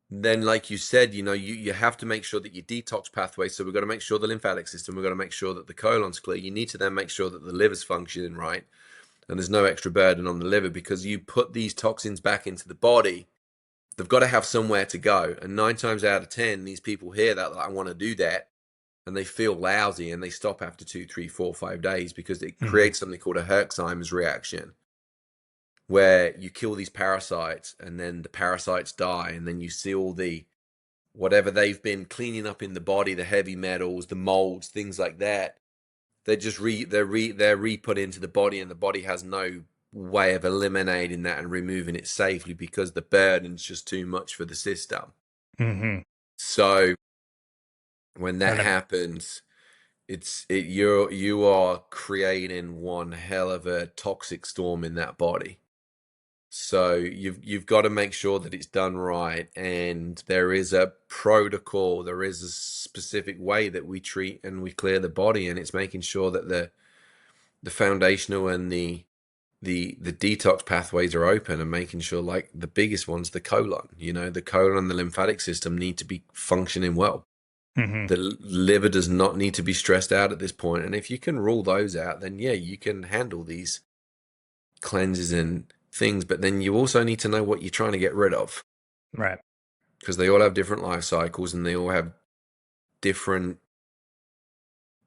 Then, like you said, you have to make sure that your detox pathway. So we've got to make sure the lymphatic system, we've got to make sure that the colon's clear. You need to then make sure that the liver's functioning right and there's no extra burden on the liver, because you put these toxins back into the body, they've got to have somewhere to go. And 9 times out of 10, these people hear that, like, I want to do that, and they feel lousy and they stop after 2, 3, 4, 5 days, because it Hmm. creates something called a Herxheimer's reaction, where you kill these parasites and then the parasites die, and then you see all the whatever they've been cleaning up in the body, the heavy metals, the molds, things like that. They're re-put into the body, and the body has no way of eliminating that and removing it safely, because the burden's just too much for the system. Hmm. So when that And then, happens, you are creating one hell of a toxic storm in that body. So you've got to make sure that it's done right, and there is a protocol, there is a specific way that we treat and we clear the body, and it's making sure that the foundational and the detox pathways are open, and making sure, like the biggest ones, the colon, the colon and the lymphatic system need to be functioning well. hmm. The liver does not need to be stressed out at this point, and if you can rule those out, then yeah, you can handle these cleanses and things. But then you also need to know what you're trying to get rid of, Right. because they all have different life cycles and they all have different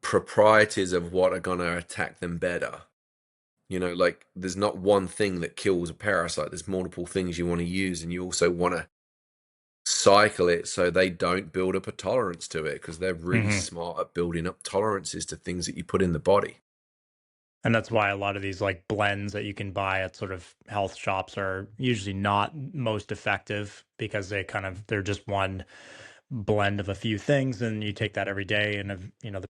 proprieties of what are going to attack them better. Like there's not one thing that kills a parasite. There's multiple things you want to use, and you also want to cycle it so they don't build up a tolerance to it, because they're really Hmm. smart at building up tolerances to things that you put in the body. And that's why a lot of these like blends that you can buy at sort of health shops are usually not most effective, because they're just one blend of a few things, and you take that every day, and the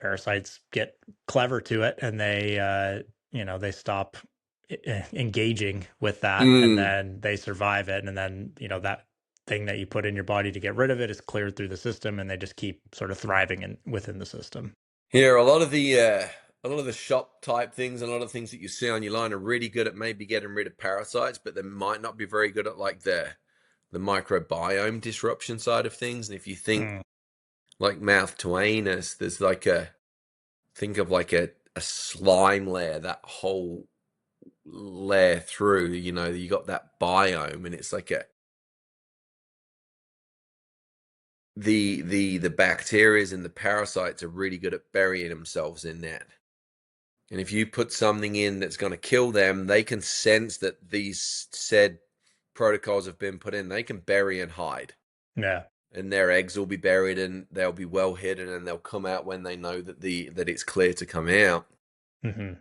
parasites get clever to it, and they stop engaging with that, and Mm, then they survive it, and then that thing that you put in your body to get rid of it is cleared through the system, and they just keep sort of thriving within the system. Here, a lot of the shop type things, and a lot of things that you see on your line are really good at maybe getting rid of parasites, but they might not be very good at like the microbiome disruption side of things. And if you think Mm, like mouth to anus, there's like think of like a slime layer, that whole layer through, you got that biome, and it's like the bacteria and the parasites are really good at burying themselves in that. And if you put something in that's going to kill them, they can sense that these said protocols have been put in. They can bury and hide. yeah. And their eggs will be buried and they'll be well hidden, and they'll come out when they know that it's clear to come out. Hmm.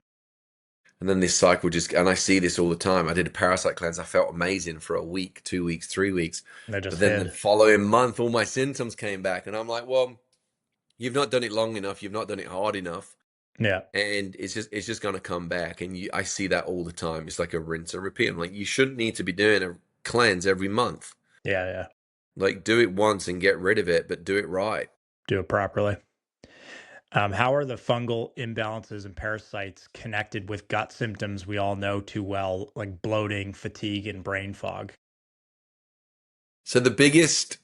And then this cycle and I see this all the time. I did a parasite cleanse. I felt amazing for a week, 2 weeks, 3 weeks. They just But then the hid. following month, all my symptoms came back. And I'm like, well, you've not done it long enough. You've not done it hard enough. Yeah. And it's just going to come back. And I see that all the time. It's like a rinse and repeat. I'm like, you shouldn't need to be doing a cleanse every month. Yeah. Yeah. Like, do it once and get rid of it, but do it right. Do it properly. How are the fungal imbalances and parasites connected with gut symptoms we all know too well, like bloating, fatigue, and brain fog? So the biggest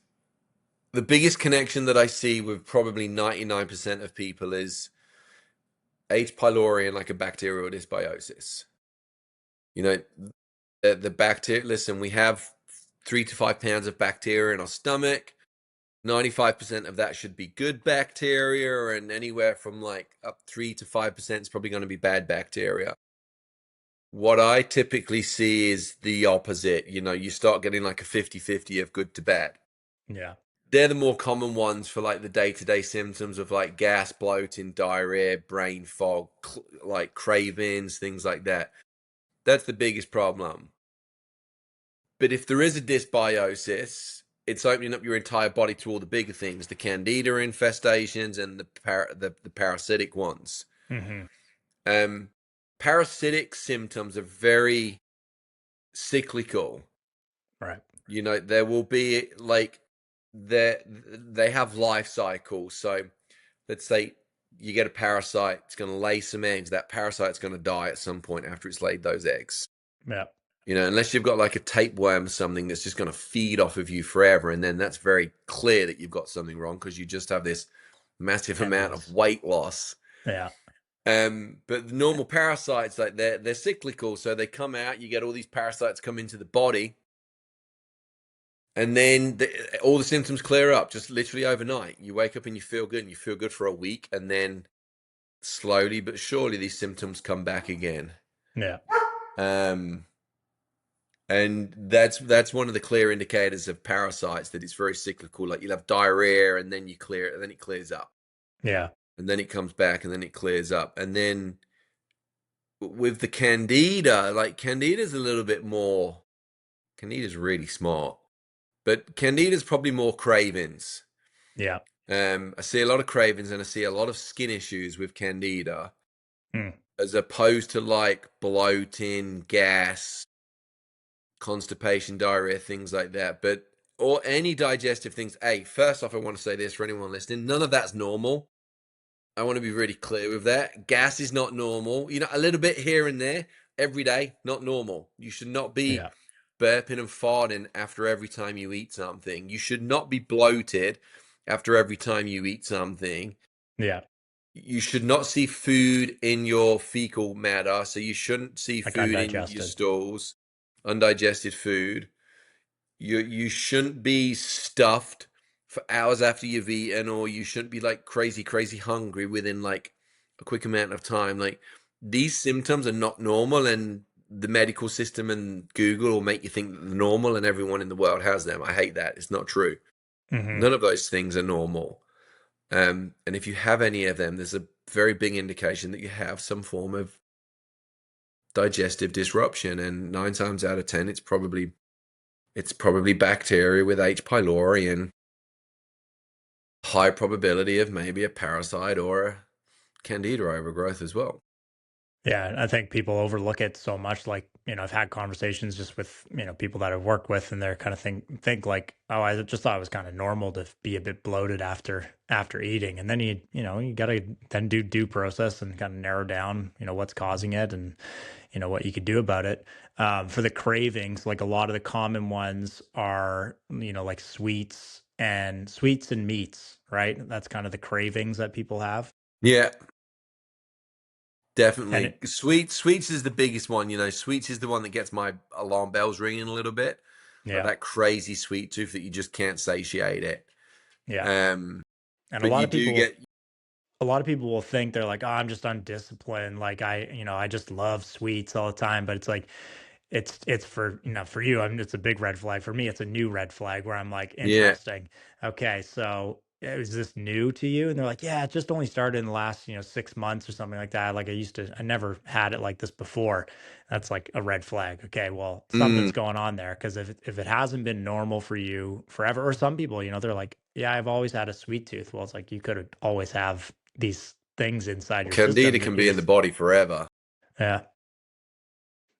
connection that I see with probably 99% of people is H. pylori and like a bacterial dysbiosis. You know, the bacteria, listen, we have 3 to 5 pounds of bacteria in our stomach. 95% of that should be good bacteria, and anywhere from like up 3 to 5% is probably going to be bad bacteria. What I typically see is the opposite. You start getting like a 50-50 of good to bad. Yeah. They're the more common ones for like the day-to-day symptoms of like gas, bloating, diarrhea, brain fog, like cravings, things like that. That's the biggest problem. But if there is a dysbiosis, it's opening up your entire body to all the bigger things, the Candida infestations and the parasitic ones. Hmm. Parasitic symptoms are very cyclical. Right. There will be like they have life cycles. So let's say you get a parasite, it's going to lay some eggs. That parasite's going to die at some point after it's laid those eggs. Yeah. Unless you've got like a tapeworm or something that's just going to feed off of you forever, and then that's very clear that you've got something wrong because you just have this massive amount of weight loss. Yeah. But the normal parasites, like they're cyclical, so they come out. You get all these parasites come into the body, and then all the symptoms clear up just literally overnight. You wake up and you feel good, and you feel good for a week, and then slowly but surely these symptoms come back again. Yeah. And that's one of the clear indicators of parasites, that it's very cyclical. Like you'll have diarrhea and then you clear it, and then it clears up. Yeah. And then it comes back and then it clears up. And then with the Candida, like Candida's a little bit more, Candida's really smart, but Candida's probably more cravings. Yeah. I see a lot of cravings and I see a lot of skin issues with Candida, Mm. as opposed to like bloating, gas, constipation, diarrhea, things like that. But or any digestive things. Hey, first off, I want to say this for anyone listening: none of that's normal. I want to be really clear with that. Gas is not normal. A little bit here and there every day, not normal. You should not be Yeah. burping and farting after every time you eat something. You should not be bloated after every time you eat something. Yeah. You should not see food in your fecal matter, so you shouldn't see Like food in your undigested. stools, undigested food. You shouldn't be stuffed for hours after you've eaten, or you shouldn't be like crazy hungry within like a quick amount of time. Like these symptoms are not normal, and the medical system and Google will make you think that they're normal and everyone in the world has them. I hate that. It's not true. Hmm. None of those things are normal. And if you have any of them, there's a very big indication that you have some form of digestive disruption. And 9 times out of 10, it's probably bacteria with H. pylori, and high probability of maybe a parasite or a Candida overgrowth as well. Yeah, I think people overlook it so much. Like, I've had conversations just with, people that I've worked with, and they're kind of think like, oh, I just thought it was kind of normal to be a bit bloated after eating. And then you got to then do due process and kind of narrow down, what's causing it, and what you could do about it. For the cravings, like a lot of the common ones are, like sweets and meats, right? That's kind of the cravings that people have. Yeah, And definitely. Sweets is the biggest one. Sweets is the one that gets my alarm bells ringing a little bit. Like yeah, that crazy sweet tooth that you just can't satiate it. yeah. Um, And but you do get, a lot of people will think they're like, "Oh, I'm just undisciplined. Like I just love sweets all the time." But it's like, it's for for you. I mean, it's a big red flag. For me, it's a new red flag where I'm like, yeah, interesting. Okay, so is this new to you? And they're like, yeah, it just only started in the last 6 months or something like that. Like I never had it like this before. That's like a red flag. Okay, well, mm, something's going on there because if it hasn't been normal for you forever, or some people, they're like, yeah, I've always had a sweet tooth. Well, it's like you could always have these things inside your Candida system that can you be in the just body forever. yeah.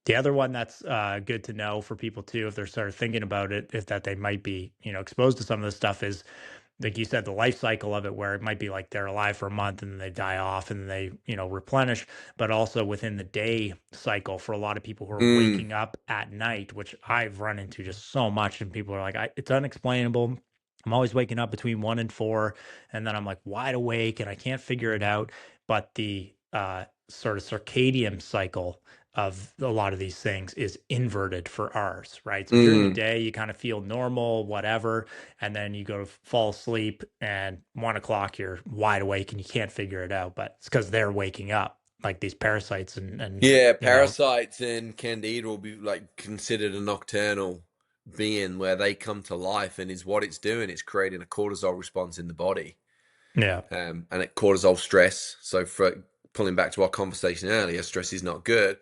The other one that's good to know for people too, if they're sort of thinking about it, is that they might be, exposed to some of this stuff. Is like you said, the life cycle of it, where it might be like they're alive for a month and then they die off and then they, replenish, but also within the day cycle for a lot of people who are Mm, waking up at night, which I've run into just so much. And people are like, it's unexplainable. I'm always waking up between 1 and 4, and then I'm like wide awake and I can't figure it out. But the sort of circadian cycle of a lot of these things is inverted for ours, right? So during the mm. day, you kind of feel normal, whatever, and then you go to fall asleep, and 1 o'clock, you're wide awake and you can't figure it out. But it's because they're waking up, like these parasites, and Yeah, you know, parasites and Candida will be like considered a nocturnal being where they come to life, and is what it's doing. It's creating a cortisol response in the body, yeah, and it cortisol stress. So for pulling back to our conversation earlier, stress is not good,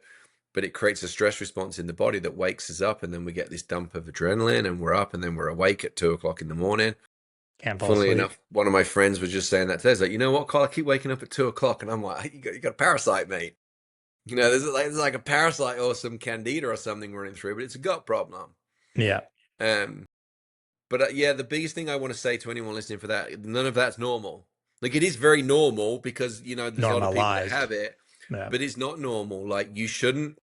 but it creates a stress response in the body that wakes us up, and then we get this dump of adrenaline, and we're up, and then we're awake at 2 o'clock in the morning. can't fall Funnily asleep. enough, one of my friends was just saying that today. He's like, you know what, Carl, I keep waking up at 2 o'clock, and I'm like, you got a parasite, mate. There's like a parasite or some candida or something running through, but it's a gut problem. Yeah, Um, but yeah, the biggest thing I want to say to anyone listening for that, none of that's normal. Like it is very normal because there's a lot of people that normalized. have it, Yeah, but it's not normal. Like you shouldn't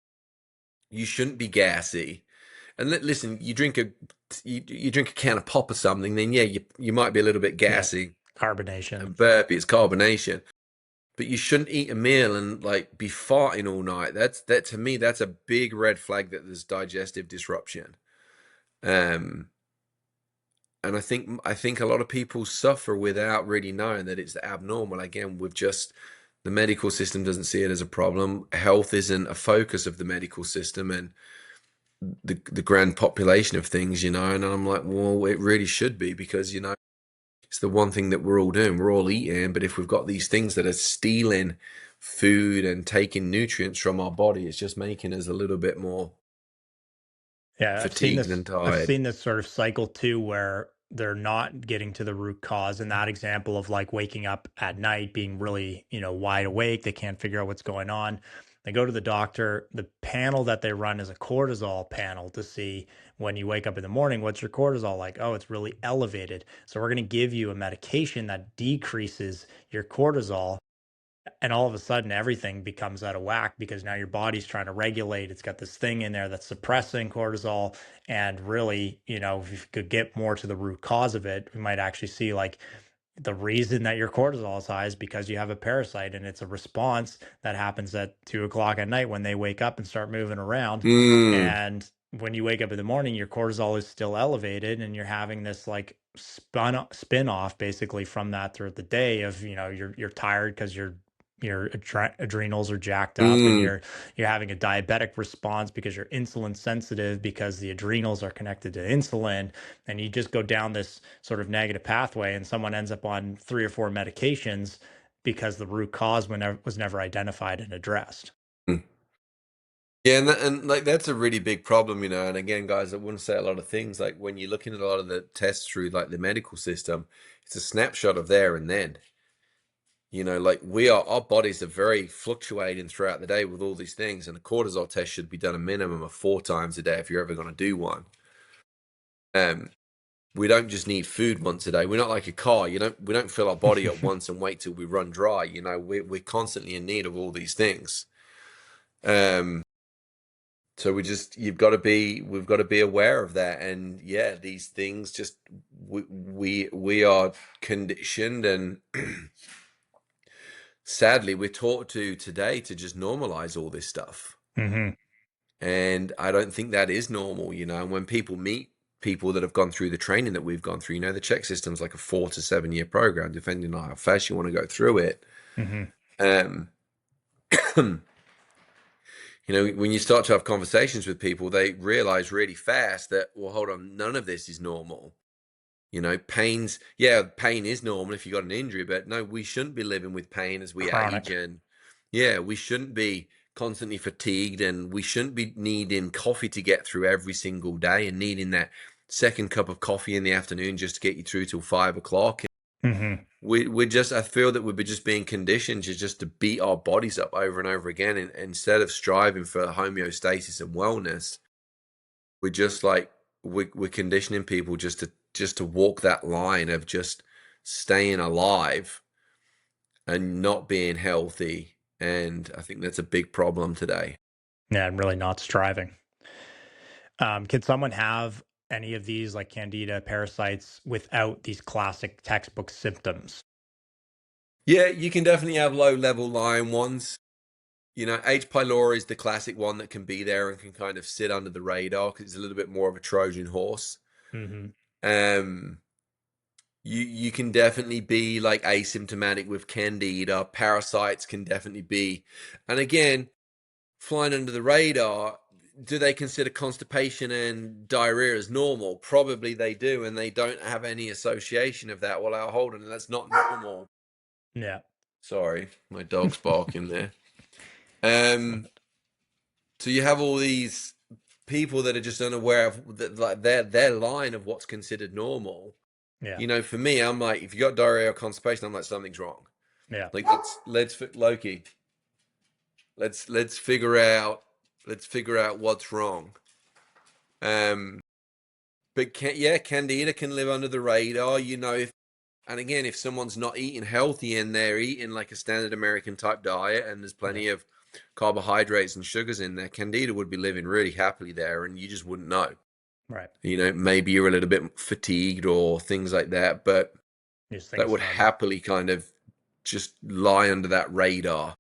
be gassy. And listen, you drink a can of pop or something, then yeah, you might be a little bit yeah, gassy carbonation. and burpy. It's carbonation. But you shouldn't eat a meal and like be farting all night. That to me, that's a big red flag that there's digestive disruption. Um, and I think a lot of people suffer without really knowing that it's abnormal. Again, with just the medical system doesn't see it as a problem. Health isn't a focus of the medical system and the grand population of things. And I'm like, well, it really should be because it's the one thing that we're all doing. We're all eating, but if we've got these things that are stealing food and taking nutrients from our body, it's just making us a little bit more Yeah, fatigued and I've tired. seen this sort of cycle too where they're not getting to the root cause. And that example of like waking up at night being really, wide awake, they can't figure out what's going on. They go to the doctor. The panel that they run is a cortisol panel to see when you wake up in the morning, what's your cortisol like? Oh, it's really elevated. So we're going to give you a medication that decreases your cortisol, and all of a sudden everything becomes out of whack because now your body's trying to regulate. It's got this thing in there that's suppressing cortisol. And really, if you could get more to the root cause of it, we might actually see like the reason that your cortisol is high is because you have a parasite, and it's a response that happens at 2 o'clock at night when they wake up and start moving around. Mm, And when you wake up in the morning, your cortisol is still elevated, and you're having this like spin off basically from that throughout the day of, you're tired because your adrenals are jacked up, and mm, you're having a diabetic response because you're insulin sensitive because the adrenals are connected to insulin. And you just go down this sort of negative pathway, and someone ends up on 3 or 4 medications because the root cause was never identified and addressed. mm. Yeah, and like that's a really big problem. And again, guys, I wouldn't say a lot of things. Like when you're looking at a lot of the tests through like the medical system, it's a snapshot of there and then. Like our bodies are very fluctuating throughout the day with all these things, and a cortisol test should be done a minimum of 4 times a day if you're ever going to do one. Um, we don't just need food once a day. We're not like a car. We don't fill our body up once and wait till we run dry. We're constantly in need of all these things. So we've got to be aware of that. And yeah, these things just, we are conditioned, and sadly we're taught to today to just normalize all this stuff. Mm-hmm. And I don't think that is normal, and when people meet people that have gone through the training that we've gone through, the check system's like a 4 to 7 year program, depending on how fast you want to go through it. Mm-hmm. Um, when you start to have conversations with people, they realize really fast that, well, hold on, none of this is normal. Pain is normal if you got an injury, but no, we shouldn't be living with pain as we Chronic. age. And yeah, we shouldn't be constantly fatigued, and we shouldn't be needing coffee to get through every single day, and needing that second cup of coffee in the afternoon just to get you through till 5 o'clock. Mm-hmm. I feel that we're just being conditioned to beat our bodies up over and over again, and instead of striving for homeostasis and wellness, we're just like, we're conditioning people just to walk that line of just staying alive and not being healthy. And I think that's a big problem today. Yeah, and really not striving. Can someone have any of these, like Candida, parasites, without these classic textbook symptoms? Yeah, you can definitely have low level Lyme ones. H. pylori is the classic one that can be there and can kind of sit under the radar because it's a little bit more of a Trojan horse. Mm-hmm. Um, you can definitely be like asymptomatic with Candida. Parasites can definitely be, and again, flying under the radar. Do they consider constipation and diarrhea as normal? Probably they do, and they don't have any association of that. Well, hold on, that's not normal. Yeah. Sorry, my dog's barking there. Um, so you have all these people that are just unaware of like their line of what's considered normal. Yeah. For me, I'm like, if you got diarrhea or constipation, I'm like, something's wrong. Yeah. Like, let's Loki. Let's figure out what's wrong. But Candida can live under the radar. And again, if someone's not eating healthy and they're eating like a standard American type diet, and there's Yeah. plenty of carbohydrates and sugars in there, Candida would be living really happily there, and you just wouldn't know. Right. Maybe you're a little bit fatigued or things like that, but You just think that it's would normal. happily kind of just lie under that radar.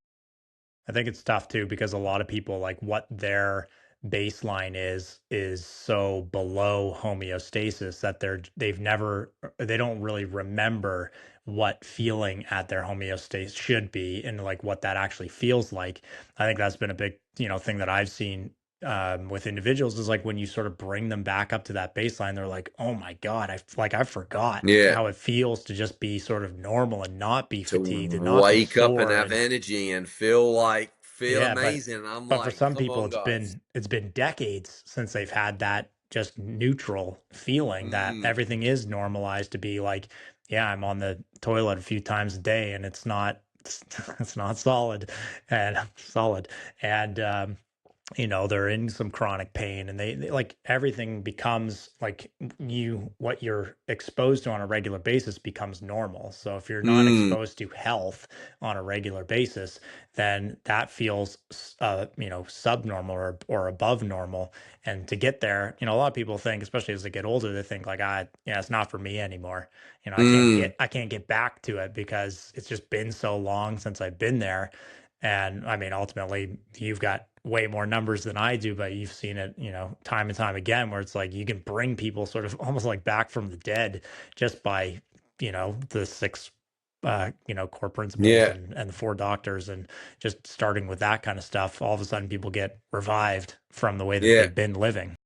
I think it's tough too because a lot of people, like, what their baseline is so below homeostasis that they don't really remember what feeling at their homeostasis should be, and like what that actually feels like. I think that's been a big, thing that I've seen with individuals, is like when you sort of bring them back up to that baseline, they're like, oh my God, I forgot Yeah. how it feels to just be sort of normal and not be To fatigued and not be wake up and sore. have And energy and feel yeah, amazing. And I'm for like, some come people on, guys. it's been decades since they've had that just neutral feeling that Mm, everything is normalized to be like, yeah, I'm on the toilet a few times a day and it's not it's not solid and solid. And they're in some chronic pain, and like everything becomes like, what you're exposed to on a regular basis becomes normal. So if you're not mm, exposed to health on a regular basis, then that feels subnormal or above normal. And to get there, a lot of people think, especially as they get older, they think like, yeah, it's not for me anymore. mm. I can't get back to it because it's just been so long since I've been there. And I mean, ultimately, you've got way more numbers than I do, but you've seen it, time and time again, where it's like you can bring people sort of almost like back from the dead just by, the six, core principles Yeah. and the four doctors, and just starting with that kind of stuff. All of a sudden, people get revived from the way that Yeah. they've been living.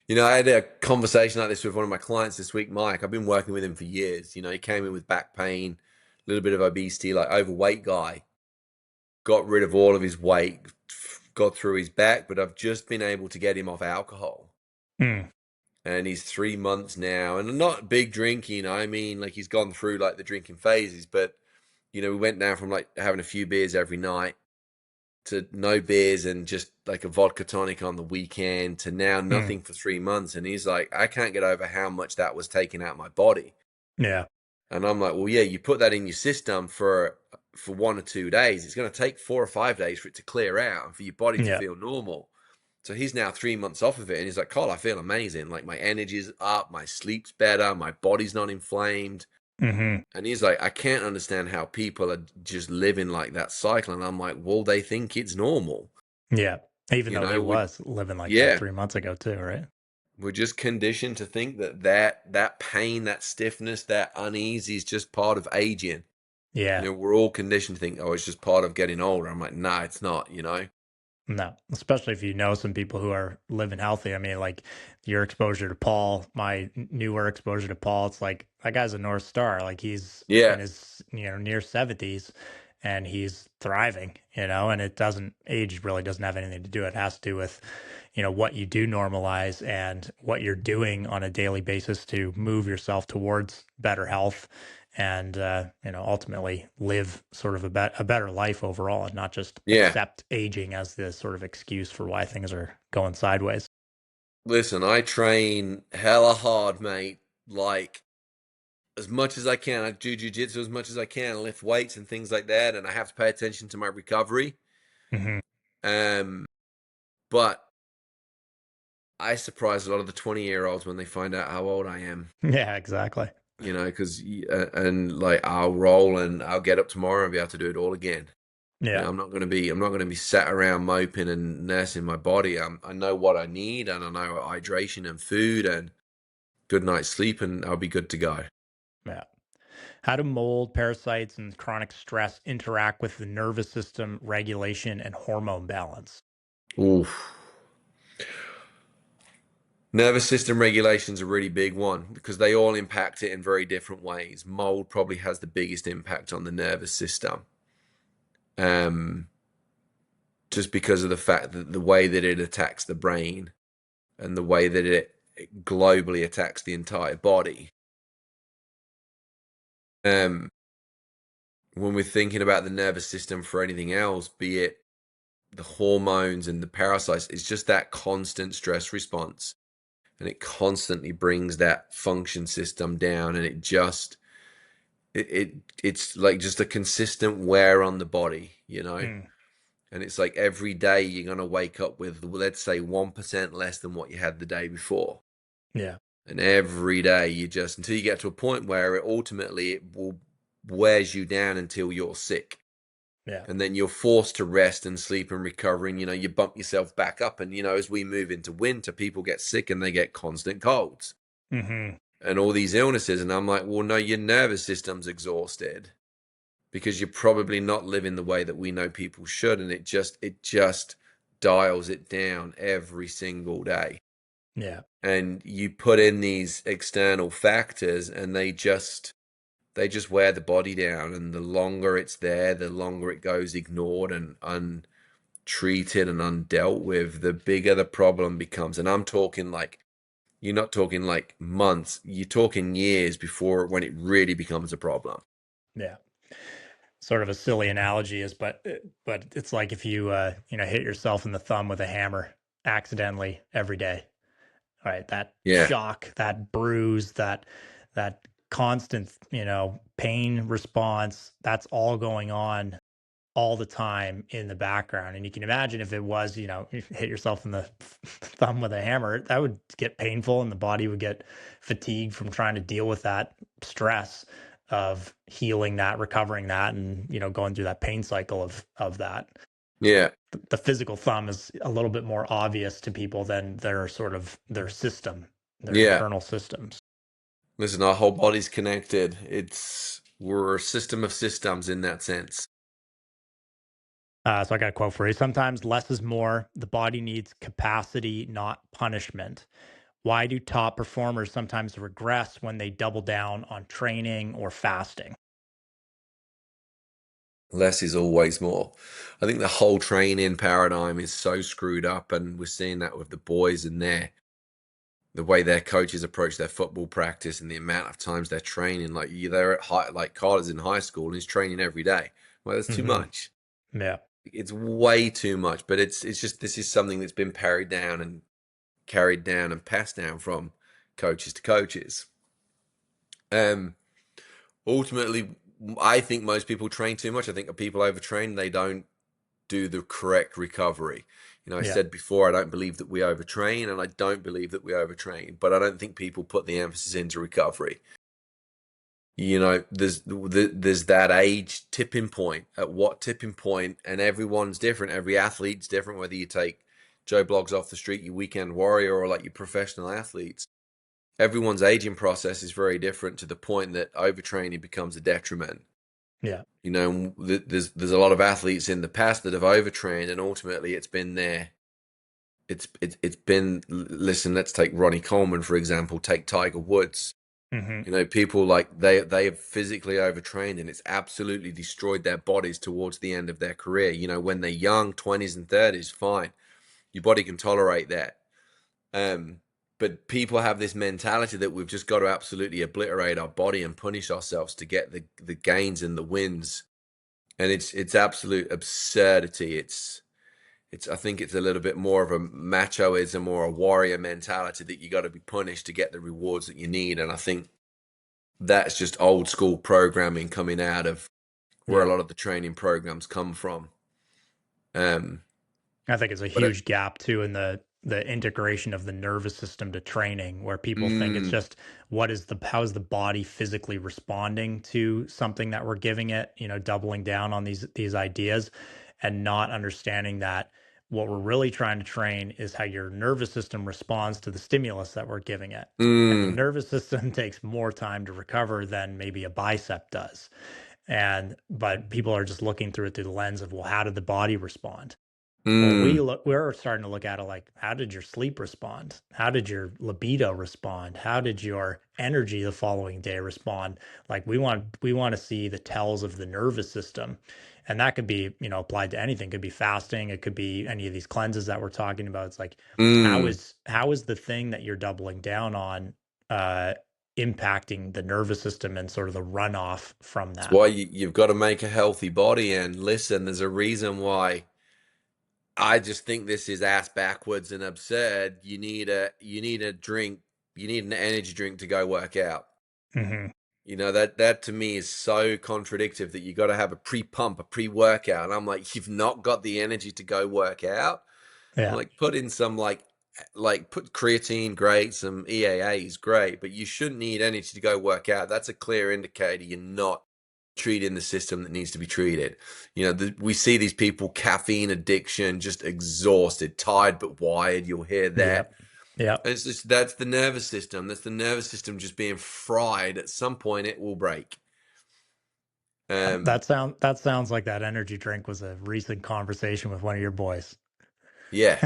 I had a conversation like this with one of my clients this week, Mike. I've been working with him for years. He came in with back pain, a little bit of obesity, like overweight guy. Got rid of all of his weight, got through his back, but I've just been able to get him off alcohol. Mm, And he's 3 months now, and not big drinking. I mean, like, he's gone through like the drinking phases, but we went down from like having a few beers every night to no beers and just like a vodka tonic on the weekend to now Mm. nothing for 3 months. And he's like, I can't get over how much that was taking out my body. Yeah. And I'm like, well, yeah, you put that in your system for 1 or 2 days. It's going to take 4 or 5 days for it to clear out and for your body to Yeah. feel normal. So he's now 3 months off of it, and he's like, Cole, I feel amazing. Like my energy's up, my sleep's better, my body's not inflamed. Hmm. And he's like, I can't understand how people are just living like that cycle. And I'm like, well, they think it's normal. Yeah. Even You though he know, we was living like that yeah, 3 months ago too, right? we're just conditioned to think that pain, that stiffness, that unease is just part of aging. Yeah. We're all conditioned to think, oh, it's just part of getting older. I'm like, nah, it's not. No, especially if you know some people who are living healthy. I mean, like your exposure to Paul, my newer exposure to Paul, it's like that guy's a North Star. Like he's Yeah, in his, near 70s and he's thriving, and it doesn't, age really doesn't have anything to do. It has to do with, what you do normalize and what you're doing on a daily basis to move yourself towards better health and ultimately live sort of a better life overall and not just yeah. accept aging as the sort of excuse for why things are going sideways. Listen, I train hella hard, mate. Like as much as I can. I do jujitsu as much as I can, lift weights and things like that, and I have to pay attention to my recovery. Hmm. Um, but I surprise a lot of the 20-year-olds when they find out how old I am. Yeah, exactly. Because and like I'll roll and I'll get up tomorrow and be able to do it all again. Yeah. I'm not gonna be sat around moping and nursing my body. I know what I need, and I know hydration and food and good night's sleep, and I'll be good to go. Yeah. How do mold, parasites, and chronic stress interact with the nervous system regulation and hormone balance? Oof. Nervous system regulation is a really big one because they all impact it in very different ways. Mold probably has the biggest impact on the nervous system, um, just because of the fact that the way that it attacks the brain and the way that it globally attacks the entire body. Um, when we're thinking about the nervous system for anything else, be it the hormones and the parasites, it's just that constant stress response, and it constantly brings that function system down, and it's like just a consistent wear on the body. Mm. And it's like every day you're gonna wake up with, let's say, 1% less than what you had the day before. Yeah. And every day you just, until you get to a point where it will wears you down until you're sick. Yeah. And then you're forced to rest and sleep and recover, and you bump yourself back up. And as we move into winter, people get sick and they get constant colds Hmm. and all these illnesses. And I'm like, well, no, your nervous system's exhausted because you're probably not living the way that we know people should, and it just dials it down every single day. Yeah. And you put in these external factors, and they just wear the body down, and the longer it's there, the longer it goes ignored and untreated and undealt with, the bigger the problem becomes. And I'm talking like, you're not talking like months, you're talking years before, when it really becomes a problem. Yeah. Sort of a silly analogy is, but it's like if you hit yourself in the thumb with a hammer accidentally every day. Right, that Yeah, shock, that bruise, that constant, pain response, that's all going on all the time in the background. And you can imagine if it was, you hit yourself in the thumb with a hammer, that would get painful and the body would get fatigued from trying to deal with that stress of healing that, recovering that, and going through that pain cycle of that. yeah, The physical thumb is a little bit more obvious to people than their sort of their system, their yeah. internal systems. Listen, our whole body's connected. We're a system of systems in that sense. So I got a quote for you. Sometimes less is more. The body needs capacity, not punishment. Why do top performers sometimes regress when they double down on training or fasting? Less is always more. I think the whole training paradigm is so screwed up, and we're seeing that with the boys and their the way their coaches approach their football practice and the amount of times they're training. Like they're at high, like Carter's in high school and he's training every day. Well, that's too Hmm. much. Yeah. It's way too much. But it's just this is something that's been carried down and passed down from coaches to coaches. Um, Ultimately, I think most people train too much. I think people overtrain. They don't do the correct recovery. I Yeah. said before, I don't believe that we overtrain, and I don't believe that we overtrain, but I don't think people put the emphasis into recovery. There's that age tipping point. At what tipping point? And everyone's different. Every athlete's different. Whether you take Joe Bloggs off the street, your weekend warrior, or like your professional athletes, everyone's aging process is very different to the point that overtraining becomes a detriment. Yeah. There's a lot of athletes in the past that have overtrained, and ultimately it's been there. It's been, listen, let's take Ronnie Coleman, for example, take Tiger Woods. Hmm. People like they have physically overtrained and it's absolutely destroyed their bodies towards the end of their career. When they're young, 20s and 30s, fine. Your body can tolerate that. But people have this mentality that we've just got to absolutely obliterate our body and punish ourselves to get the gains and the wins. And it's absolute absurdity. I think it's a little bit more of a machoism or a warrior mentality that you got to be punished to get the rewards that you need. And I think that's just old school programming coming out of where a Yeah. lot of the training programs come from. Um, I think it's a but huge gap too in the integration of the nervous system to training, where people think it's mm, just how is the body physically responding to something that we're giving it, doubling down on these ideas and not understanding that what we're really trying to train is how your nervous system responds to the stimulus that we're giving it. And the mm, nervous system takes more time to recover than maybe a bicep does. But people are just looking through it through the lens of, well, how did the body respond? Well, mm, we're starting to look at it like, how did your sleep respond? How did your libido respond? How did your energy the following day respond? Like we want to see the tells of the nervous system. And that could be, applied to anything. It could be fasting, it could be any of these cleanses that we're talking about. It's like, mm. how is the thing that you're doubling down on uh impacting the nervous system and sort of the runoff from It's that? why you've got to make a healthy body. And listen, there's a reason why I just think this is ass backwards and absurd. You need a drink, you need an energy drink to go work out. Hmm. That to me is so contradictive that you got to have a pre-pump, a pre-workout. And I'm like, you've not got the energy to go work out. I'm Yeah. like, put in some put creatine, great, some EAAs, great, but you shouldn't need energy to go work out. That's a clear indicator you're not treating the system that needs to be treated. We see these people, caffeine addiction, just exhausted, tired but wired. You'll hear that. Yep. Yep. And it's just that's the nervous system. That's the nervous system just being fried. At some point, it will break. Um, That sounds like that energy drink was a recent conversation with one of your boys. yeah,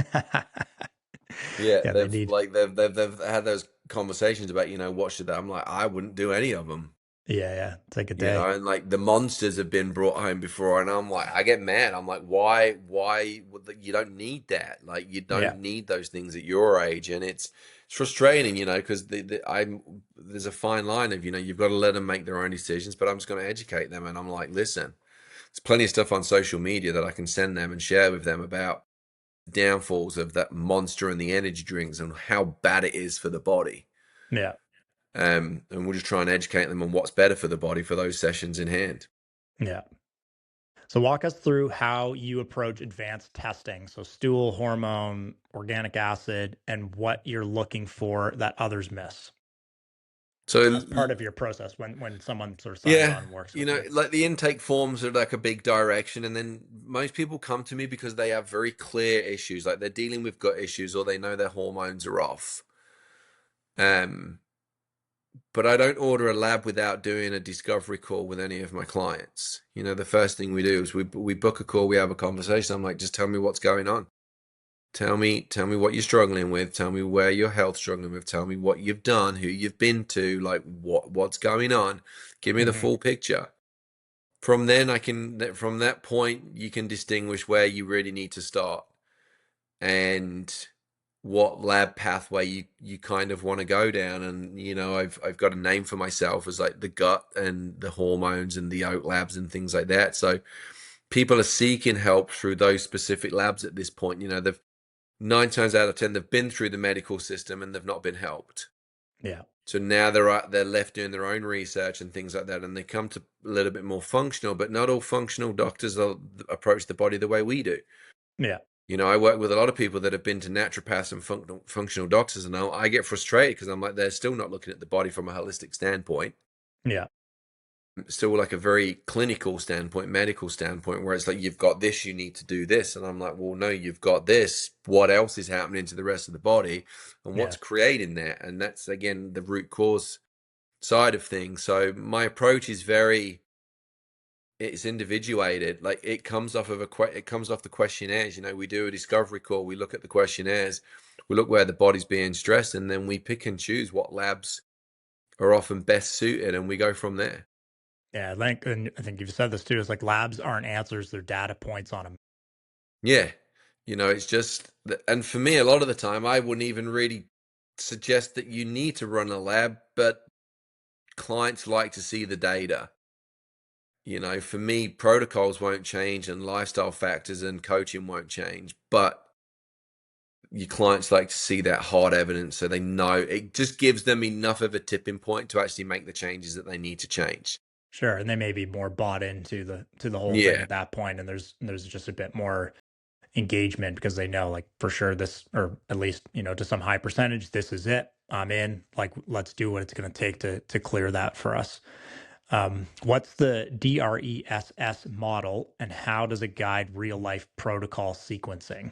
yeah. Yeah, they They've need. like they've had those conversations about what should they. I'm like, I wouldn't do any of them. Yeah, yeah. Take a day. And like the monsters have been brought home before, and I'm like, I get mad. I'm like, why? You don't need that. Like, you Yeah, don't need those things at your age, and it's frustrating, because there's a fine line of you've got to let them make their own decisions, but I'm just going to educate them, and I'm like, listen, there's plenty of stuff on social media that I can send them and share with them about downfalls of that monster and the energy drinks and how bad it is for the body. yeah, And we'll just try and educate them on what's better for the body for those sessions in hand. yeah. So walk us through how you approach advanced testing. So stool, hormone, organic acid, and what you're looking for that others miss So as part of your process when someone sort of signs yeah, on and works with you. like the intake forms are like a big direction, and then most people come to me because they have very clear issues, like they're dealing with gut issues or they know their hormones are off. Um, but I don't order a lab without doing a discovery call with any of my clients. The first thing we do is we book a call, we have a conversation. I'm like, just tell me what's going on. Tell me what you're struggling with. Tell me where your health struggling with. Tell me what you've done, who you've been to, like what's going on. Give me the Hmm. full picture. From that point, you can distinguish where you really need to start. And what lab pathway you kind of want to go down. And I've got a name for myself as like the gut and the hormones and the oat labs and things like that. So people are seeking help through those specific labs at this point. They've 9 times out of 10 they've been through the medical system and they've not been helped. Yeah. So now they're left doing their own research and things like that, and they come to a little bit more functional. But not all functional doctors approach the body the way we do. Yeah. I work with a lot of people that have been to naturopaths and functional doctors, and I get frustrated because I'm like, they're still not looking at the body from a holistic standpoint. Yeah. Still like a very clinical standpoint, medical standpoint, where it's like, you've got this, you need to do this. And I'm like, well, no, you've got this. What else is happening to the rest of the body and what's Yeah. creating that? And that's, again, the root cause side of things. So my approach is it's individuated. Like, it comes off the questionnaires. We do a discovery call, we look at the questionnaires, we look where the body's being stressed, and then we pick and choose what labs are often best suited, and we go from there. Yeah. And I think you've said this too, is like labs aren't answers, they're data points on them. Yeah. It's just, and for me, a lot of the time, I wouldn't even really suggest that you need to run a lab, but clients like to see the data. For me, protocols won't change and lifestyle factors and coaching won't change, but your clients like to see that hard evidence so they know it just gives them enough of a tipping point to actually make the changes that they need to change. Sure. And they may be more bought into the whole thing Yeah. at that point. And there's just a bit more engagement because they know, like, for sure this, or at least, to some high percentage, this is it. I'm in. Like, let's do what it's going to take to clear that for us. What's the DRESS model, and how does it guide real life protocol sequencing?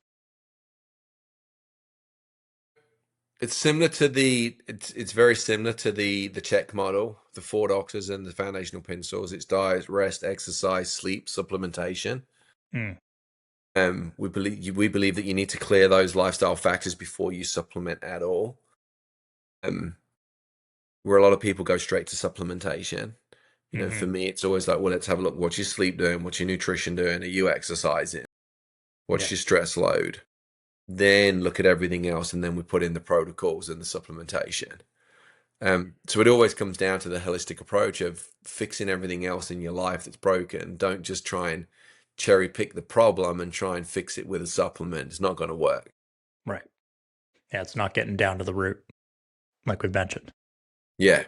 It's very similar to the check model, the 4 doctors and the foundational principles. It's diet, rest, exercise, sleep, supplementation. Mm. We believe that you need to clear those lifestyle factors before you supplement at all. Where a lot of people go straight to supplementation. For me, it's always like, well, let's have a look. What's your sleep doing? What's your nutrition doing? Are you exercising? What's Yeah. your stress load? Then look at everything else, and then we put in the protocols and the supplementation. So it always comes down to the holistic approach of fixing everything else in your life that's broken. Don't just try and cherry pick the problem and try and fix it with a supplement. It's not going to work. Right. Yeah, it's not getting down to the root, like we mentioned. Yeah.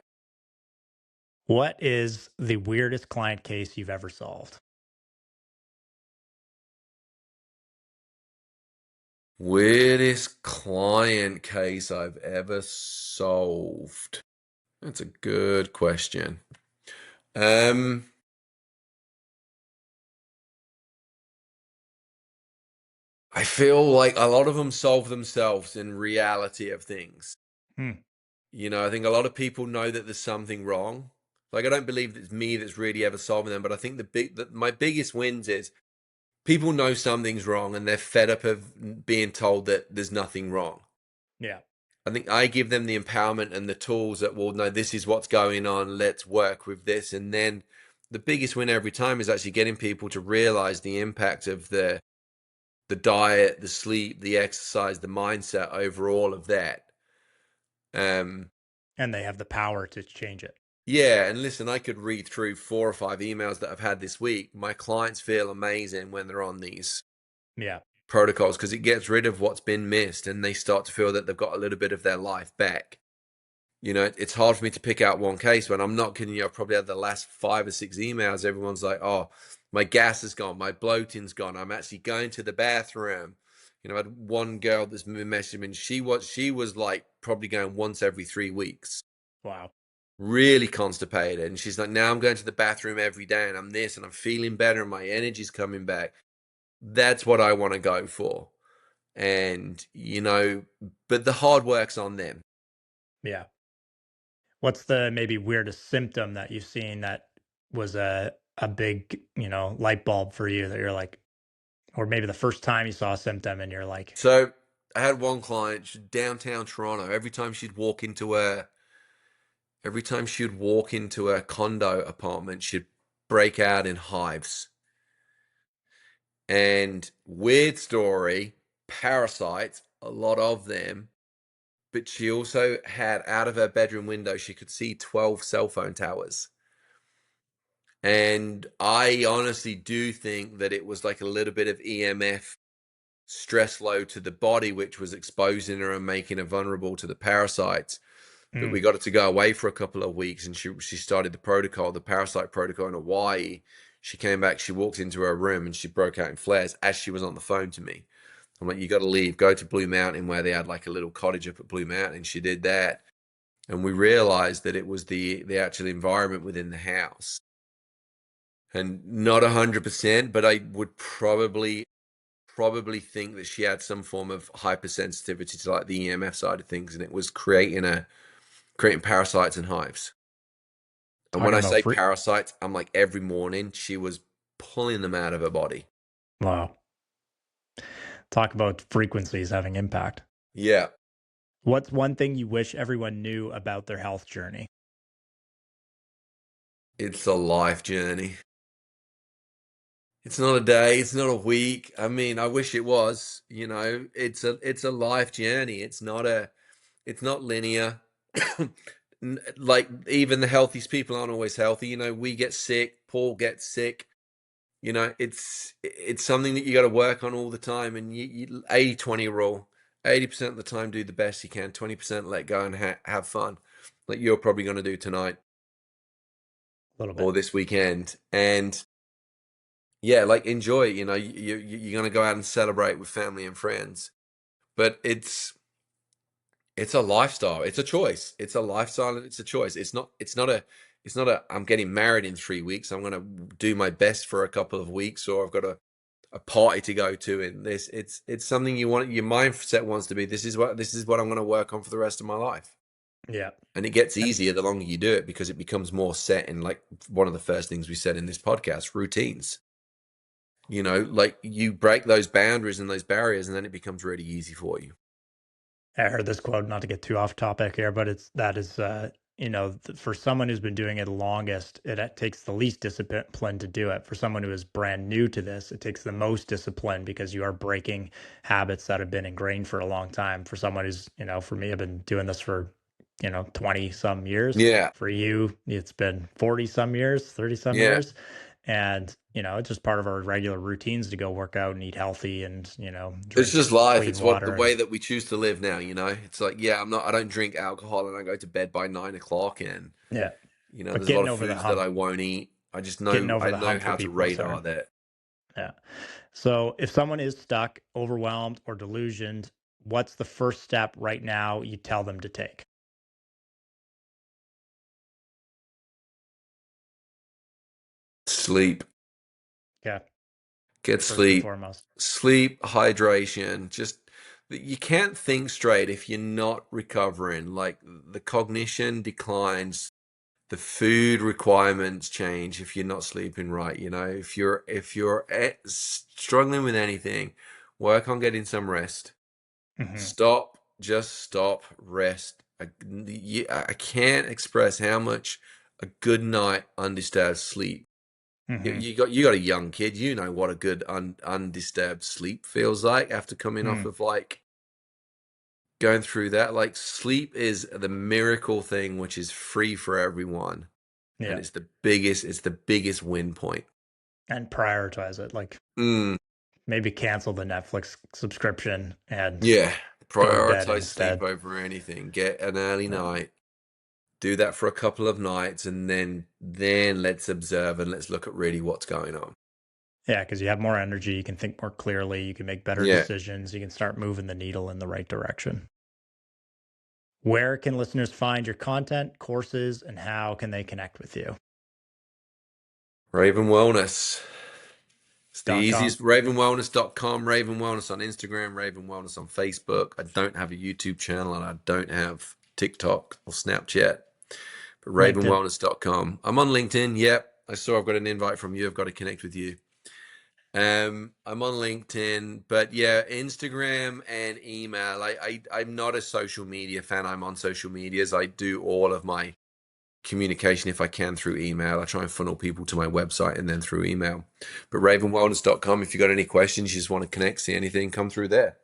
What is the weirdest client case you've ever solved? Weirdest client case I've ever solved. That's a good question. I feel like a lot of them solve themselves in reality of things. Hmm. I think a lot of people know that there's something wrong. Like, I don't believe it's me that's really ever solving them, but I think my biggest wins is people know something's wrong and they're fed up of being told that there's nothing wrong. Yeah. I think I give them the empowerment and the tools that, well, no, this is what's going on. Let's work with this. And then the biggest win every time is actually getting people to realize the impact of the diet, the sleep, the exercise, the mindset over all of that. And they have the power to change it. Yeah, and listen, I could read through 4 or 5 emails that I've had this week. My clients feel amazing when they're on these Yeah. protocols because it gets rid of what's been missed and they start to feel that they've got a little bit of their life back. It's hard for me to pick out one case, but I'm not kidding you. I've probably had the last 5 or 6 emails. Everyone's like, oh, my gas is gone. My bloating's gone. I'm actually going to the bathroom. I had one girl that's been messaging me. She was like probably going once every 3 weeks. Wow. Really constipated. And she's like, now I'm going to the bathroom every day and I'm this and I'm feeling better and my energy's coming back. That's what I want to go for. And, but the hard work's on them. Yeah. What's the maybe weirdest symptom that you've seen that was a big, light bulb for you, that you're like, or maybe the first time you saw a symptom and you're like, So I had one client, downtown Toronto, every time she'd walk into a condo apartment, she'd break out in hives. And weird story, Parasites a lot of them. But she also had, out of her bedroom window, she could see 12 cell phone towers. And I honestly do think that it was like a little bit of EMF stress load to the body, which was exposing her and making her vulnerable to the parasites. But we got her to go away for a couple of weeks, and she started the parasite protocol in Hawaii. She came back, she walked into her room, and she broke out in flares as she was on the phone to me. I'm like, you got to leave, go to Blue Mountain, where they had like a little cottage up at Blue Mountain. She did that. And we realized that it was the actual environment within the house. And not 100%, but I would probably think that she had some form of hypersensitivity to like the EMF side of things, and it was creating parasites and hives. And when Talking I about say parasites, I'm like, every morning she was pulling them out of her body. wow. Talk about frequencies having impact. Yeah. What's one thing you wish everyone knew about their health journey? It's a life journey. It's not a day, it's not a week. I mean, I wish it was, it's a life journey. It's not linear. Like, even the healthiest people aren't always healthy. We get sick, Paul gets sick. It's something that you got to work on all the time. And you 80-20 rule. 80% of the time do the best you can, 20% let go and have fun, like you're probably going to do tonight A little or bit. this weekend. And yeah, like, enjoy it. You're going to go out and celebrate with family and friends, but it's a lifestyle. It's a choice. It's a lifestyle, and it's a choice. It's not a I'm getting married in 3 weeks, I'm going to do my best for a couple of weeks, or I've got a party to go to. In this, it's something you want. Your mindset wants to be, this is what I'm going to work on for the rest of my life. Yeah. And it gets And easier the longer you do it, because it becomes more set in, like one of the first things we said in this podcast, routines. Like, you break those boundaries and those barriers, and then it becomes really easy for you. I heard this quote, not to get too off topic here, but for someone who's been doing it the longest, it takes the least discipline to do it. For someone who is brand new to this, it takes the most discipline, because you are breaking habits that have been ingrained for a long time. For someone who's, for me, I've been doing this for, 20 some years. Yeah. For you, it's been 40 some years, 30 some Yeah. years. And, it's just part of our regular routines to go work out and eat healthy and, It's drink just life. clean It's what the water. way that we choose to live now. It's like, yeah, I don't drink alcohol, and I go to bed by 9 o'clock, and Yeah. But there's a lot getting of over the foods that hump, I won't eat. I just getting know over I the know hump for how to people is radar hard. that. Yeah. So if someone is stuck, overwhelmed, or delusioned, what's the first step right now you tell them to take? Sleep. Yeah. Get First and sleep. foremost. Sleep, hydration. Just, you can't think straight if you're not recovering. Like, the cognition declines, the food requirements change if you're not sleeping right. If you're struggling with anything, work on getting some rest. Hmm. Just stop, rest. I can't express how much a good night undisturbed sleep. Hmm. You got a young kid. You know what a good undisturbed sleep feels like after coming off Mm. of, like, going through that. Like, sleep is the miracle thing, which is free for everyone, and Yeah. it's the biggest win point. And prioritize it. Like, Mm, maybe cancel the Netflix subscription and yeah, go to bed prioritize sleep instead. over anything. Get an early Yeah. night. Do that for a couple of nights, and then let's observe and let's look at really what's going on. Yeah, because you have more energy, you can think more clearly, you can make better Yeah. decisions, you can start moving the needle in the right direction. Where can listeners find your content, courses, and how can they connect with you? Raven Wellness. It's the .com. easiest. RavenWellness.com, Raven Wellness on Instagram, Raven Wellness on Facebook. I don't have a YouTube channel, and I don't have TikTok or Snapchat. But LinkedIn. RavenWellness.com. I'm on LinkedIn. Yep. I saw I've got an invite from you. I've got to connect with you. I'm on LinkedIn, but yeah, Instagram and email. I'm not a social media fan. I'm on social medias. I do all of my communication, if I can, through email. I try and funnel people to my website and then through email. But RavenWellness.com, if you got any questions, you just want to connect, see anything, come through there.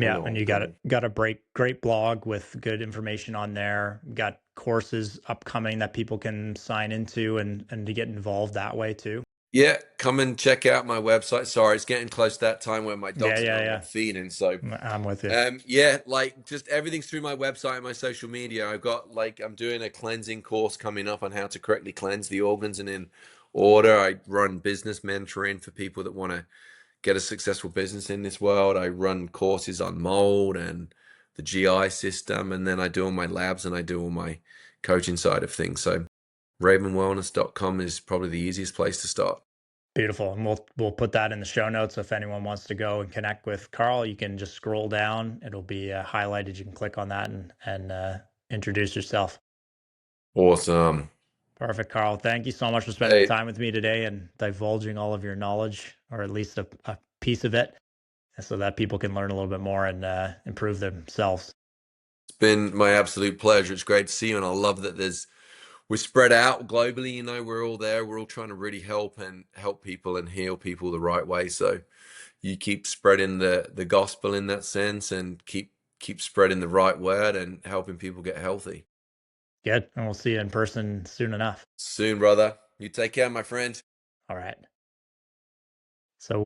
I Yeah, know what and I'm you got doing. a great blog with good information on there. Got courses upcoming that people can sign into and to get involved that way too. Yeah, come and check out my website. Sorry, it's getting close to that time where my Yeah, dogs are yeah, going yeah. off feeding. So, I'm with you. yeah, like just everything's through my website and my social media. I've got like I'm doing a cleansing course coming up on how to correctly cleanse the organs and in order. I run business mentoring for people that want to get a successful business in this world. I run courses on mold and the GI system, and then I do all my labs and I do all my coaching side of things. So ravenwellness.com is probably the easiest place to start. Beautiful. And we'll put that in the show notes. If anyone wants to go and connect with Carl, you can just scroll down. It'll be highlighted. You can click on that and introduce yourself. Awesome. Perfect, Carl. Thank you so much for spending the Hey, time with me today and divulging all of your knowledge, or at least a piece of it, so that people can learn a little bit more and improve themselves. it's been my absolute pleasure. It's great to see you, and I love that we're spread out globally. You know, we're all there. We're all trying to really help people and heal people the right way. So you keep spreading the gospel in that sense, and keep spreading the right word and helping people get healthy. Good. And we'll see you in person soon enough. Soon, brother. You take care, my friend. All right.